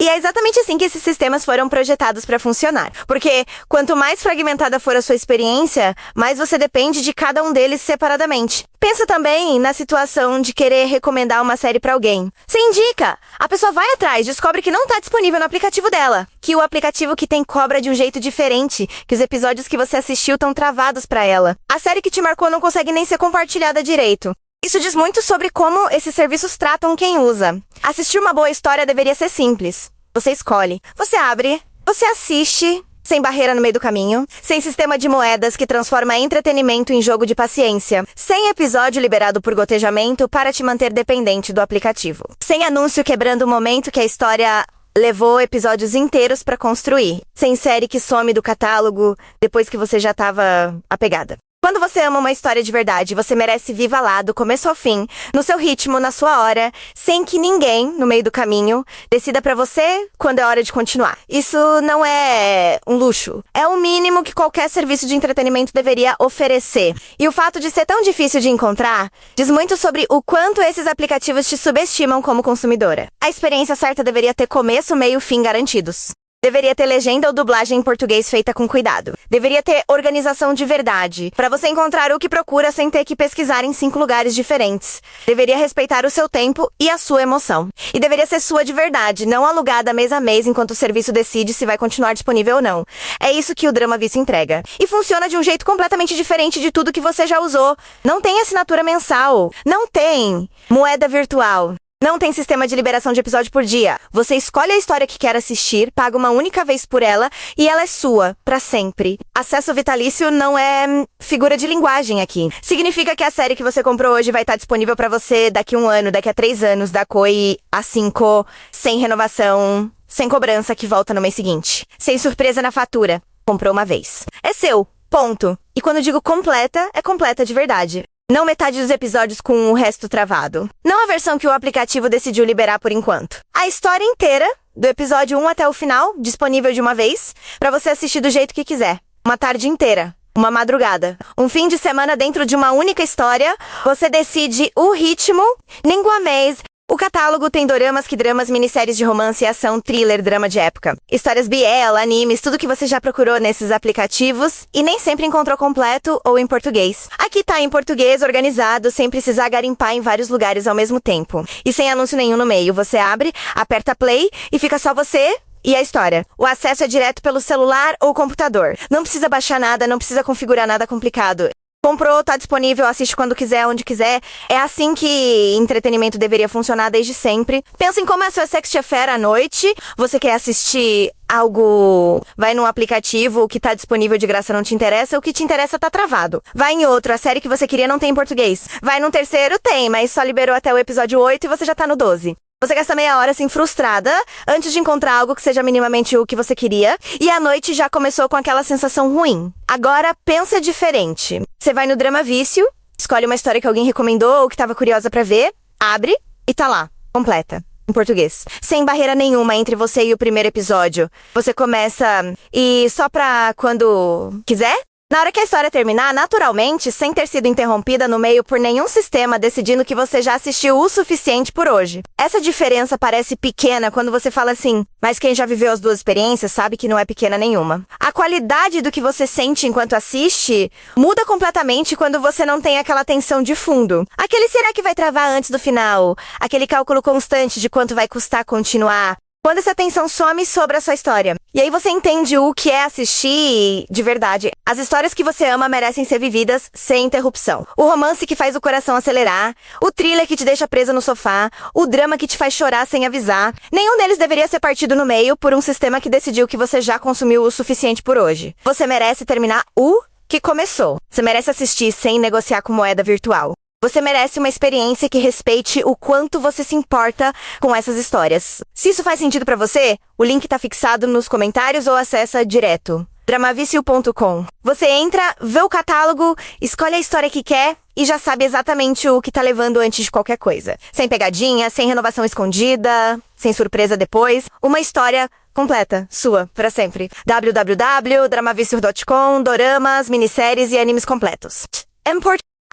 E é exatamente assim que esses sistemas foram projetados para funcionar. Porque quanto mais fragmentada for a sua experiência, mais você depende de cada um deles separadamente. Pensa também na situação de querer recomendar uma série para alguém. Você indica, a pessoa vai atrás, descobre que não está disponível no aplicativo dela, que o aplicativo que tem cobra de um jeito diferente, que os episódios que você assistiu estão travados para ela. A série que te marcou não consegue nem ser compartilhada direito. Isso diz muito sobre como esses serviços tratam quem usa. Assistir uma boa história deveria ser simples. Você escolhe, você abre, você assiste, sem barreira no meio do caminho, sem sistema de moedas que transforma entretenimento em jogo de paciência, sem episódio liberado por gotejamento para te manter dependente do aplicativo, sem anúncio quebrando o momento que a história levou episódios inteiros para construir, sem série que some do catálogo depois que você já estava apegada. Quando você ama uma história de verdade, você merece viva lá, do começo ao fim, no seu ritmo, na sua hora, sem que ninguém, no meio do caminho, decida pra você quando é hora de continuar. Isso não é um luxo. É o mínimo que qualquer serviço de entretenimento deveria oferecer. E o fato de ser tão difícil de encontrar diz muito sobre o quanto esses aplicativos te subestimam como consumidora. A experiência certa deveria ter começo, meio e fim garantidos. Deveria ter legenda ou dublagem em português feita com cuidado. Deveria ter organização de verdade, para você encontrar o que procura sem ter que pesquisar em 5 lugares diferentes. Deveria respeitar o seu tempo e a sua emoção. E deveria ser sua de verdade, não alugada mês a mês enquanto o serviço decide se vai continuar disponível ou não. É isso que o Drama Vício entrega. E funciona de um jeito completamente diferente de tudo que você já usou. Não tem assinatura mensal. Não tem moeda virtual. Não tem sistema de liberação de episódio por dia. Você escolhe a história que quer assistir, paga uma única vez por ela e ela é sua, pra sempre. Acesso vitalício não é figura de linguagem aqui. Significa que a série que você comprou hoje vai estar disponível pra você daqui a 1 ano, daqui a 3 anos, da COI a 5, sem renovação, sem cobrança que volta no mês seguinte. Sem surpresa na fatura. Comprou uma vez. É seu. Ponto. E quando digo completa, é completa de verdade. Não metade dos episódios com o resto travado. Não a versão que o aplicativo decidiu liberar por enquanto. A história inteira, do episódio 1 até o final, disponível de uma vez, pra você assistir do jeito que quiser. Uma tarde inteira. Uma madrugada. Um fim de semana dentro de uma única história. Você decide o ritmo, língua mês. O catálogo tem doramas, k-dramas, minisséries de romance, ação, thriller, drama de época. Histórias BL, animes, tudo que você já procurou nesses aplicativos e nem sempre encontrou completo ou em português. Aqui tá em português, organizado, sem precisar garimpar em vários lugares ao mesmo tempo. E sem anúncio nenhum no meio. Você abre, aperta play e fica só você e a história. O acesso é direto pelo celular ou computador. Não precisa baixar nada, não precisa configurar nada complicado. Comprou, tá disponível, assiste quando quiser, onde quiser. É assim que entretenimento deveria funcionar desde sempre. Pensa em como é a sua sexta affair à noite. Você quer assistir algo... Vai num aplicativo, o que tá disponível de graça não te interessa, o que te interessa tá travado. Vai em outro, a série que você queria não tem em português. Vai num terceiro, tem, mas só liberou até o episódio 8 e você já tá no 12. Você gasta meia hora assim frustrada antes de encontrar algo que seja minimamente o que você queria e a noite já começou com aquela sensação ruim. Agora pensa diferente. Você vai no Drama Vício, escolhe uma história que alguém recomendou ou que estava curiosa pra ver, abre e tá lá, completa. Em português. Sem barreira nenhuma entre você e o primeiro episódio. Você começa e só pra quando quiser? Na hora que a história terminar, naturalmente, sem ter sido interrompida no meio por nenhum sistema decidindo que você já assistiu o suficiente por hoje. Essa diferença parece pequena quando você fala assim, mas quem já viveu as duas experiências sabe que não é pequena nenhuma. A qualidade do que você sente enquanto assiste muda completamente quando você não tem aquela tensão de fundo. Aquele será que vai travar antes do final? Aquele cálculo constante de quanto vai custar continuar? Quando essa tensão some sobre a sua história. E aí você entende o que é assistir de verdade. As histórias que você ama merecem ser vividas sem interrupção. O romance que faz o coração acelerar, o thriller que te deixa presa no sofá, o drama que te faz chorar sem avisar. Nenhum deles deveria ser partido no meio por um sistema que decidiu que você já consumiu o suficiente por hoje. Você merece terminar o que começou. Você merece assistir sem negociar com moeda virtual. Você merece uma experiência que respeite o quanto você se importa com essas histórias. Se isso faz sentido pra você, o link tá fixado nos comentários ou acessa direto. dramavicio.com. Você entra, vê o catálogo, escolhe a história que quer e já sabe exatamente o que tá levando antes de qualquer coisa. Sem pegadinha, sem renovação escondida, sem surpresa depois. Uma história completa, sua, pra sempre. www.dramavicio.com, doramas, minisséries e animes completos.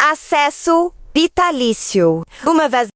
Acesso vitalício. Uma vez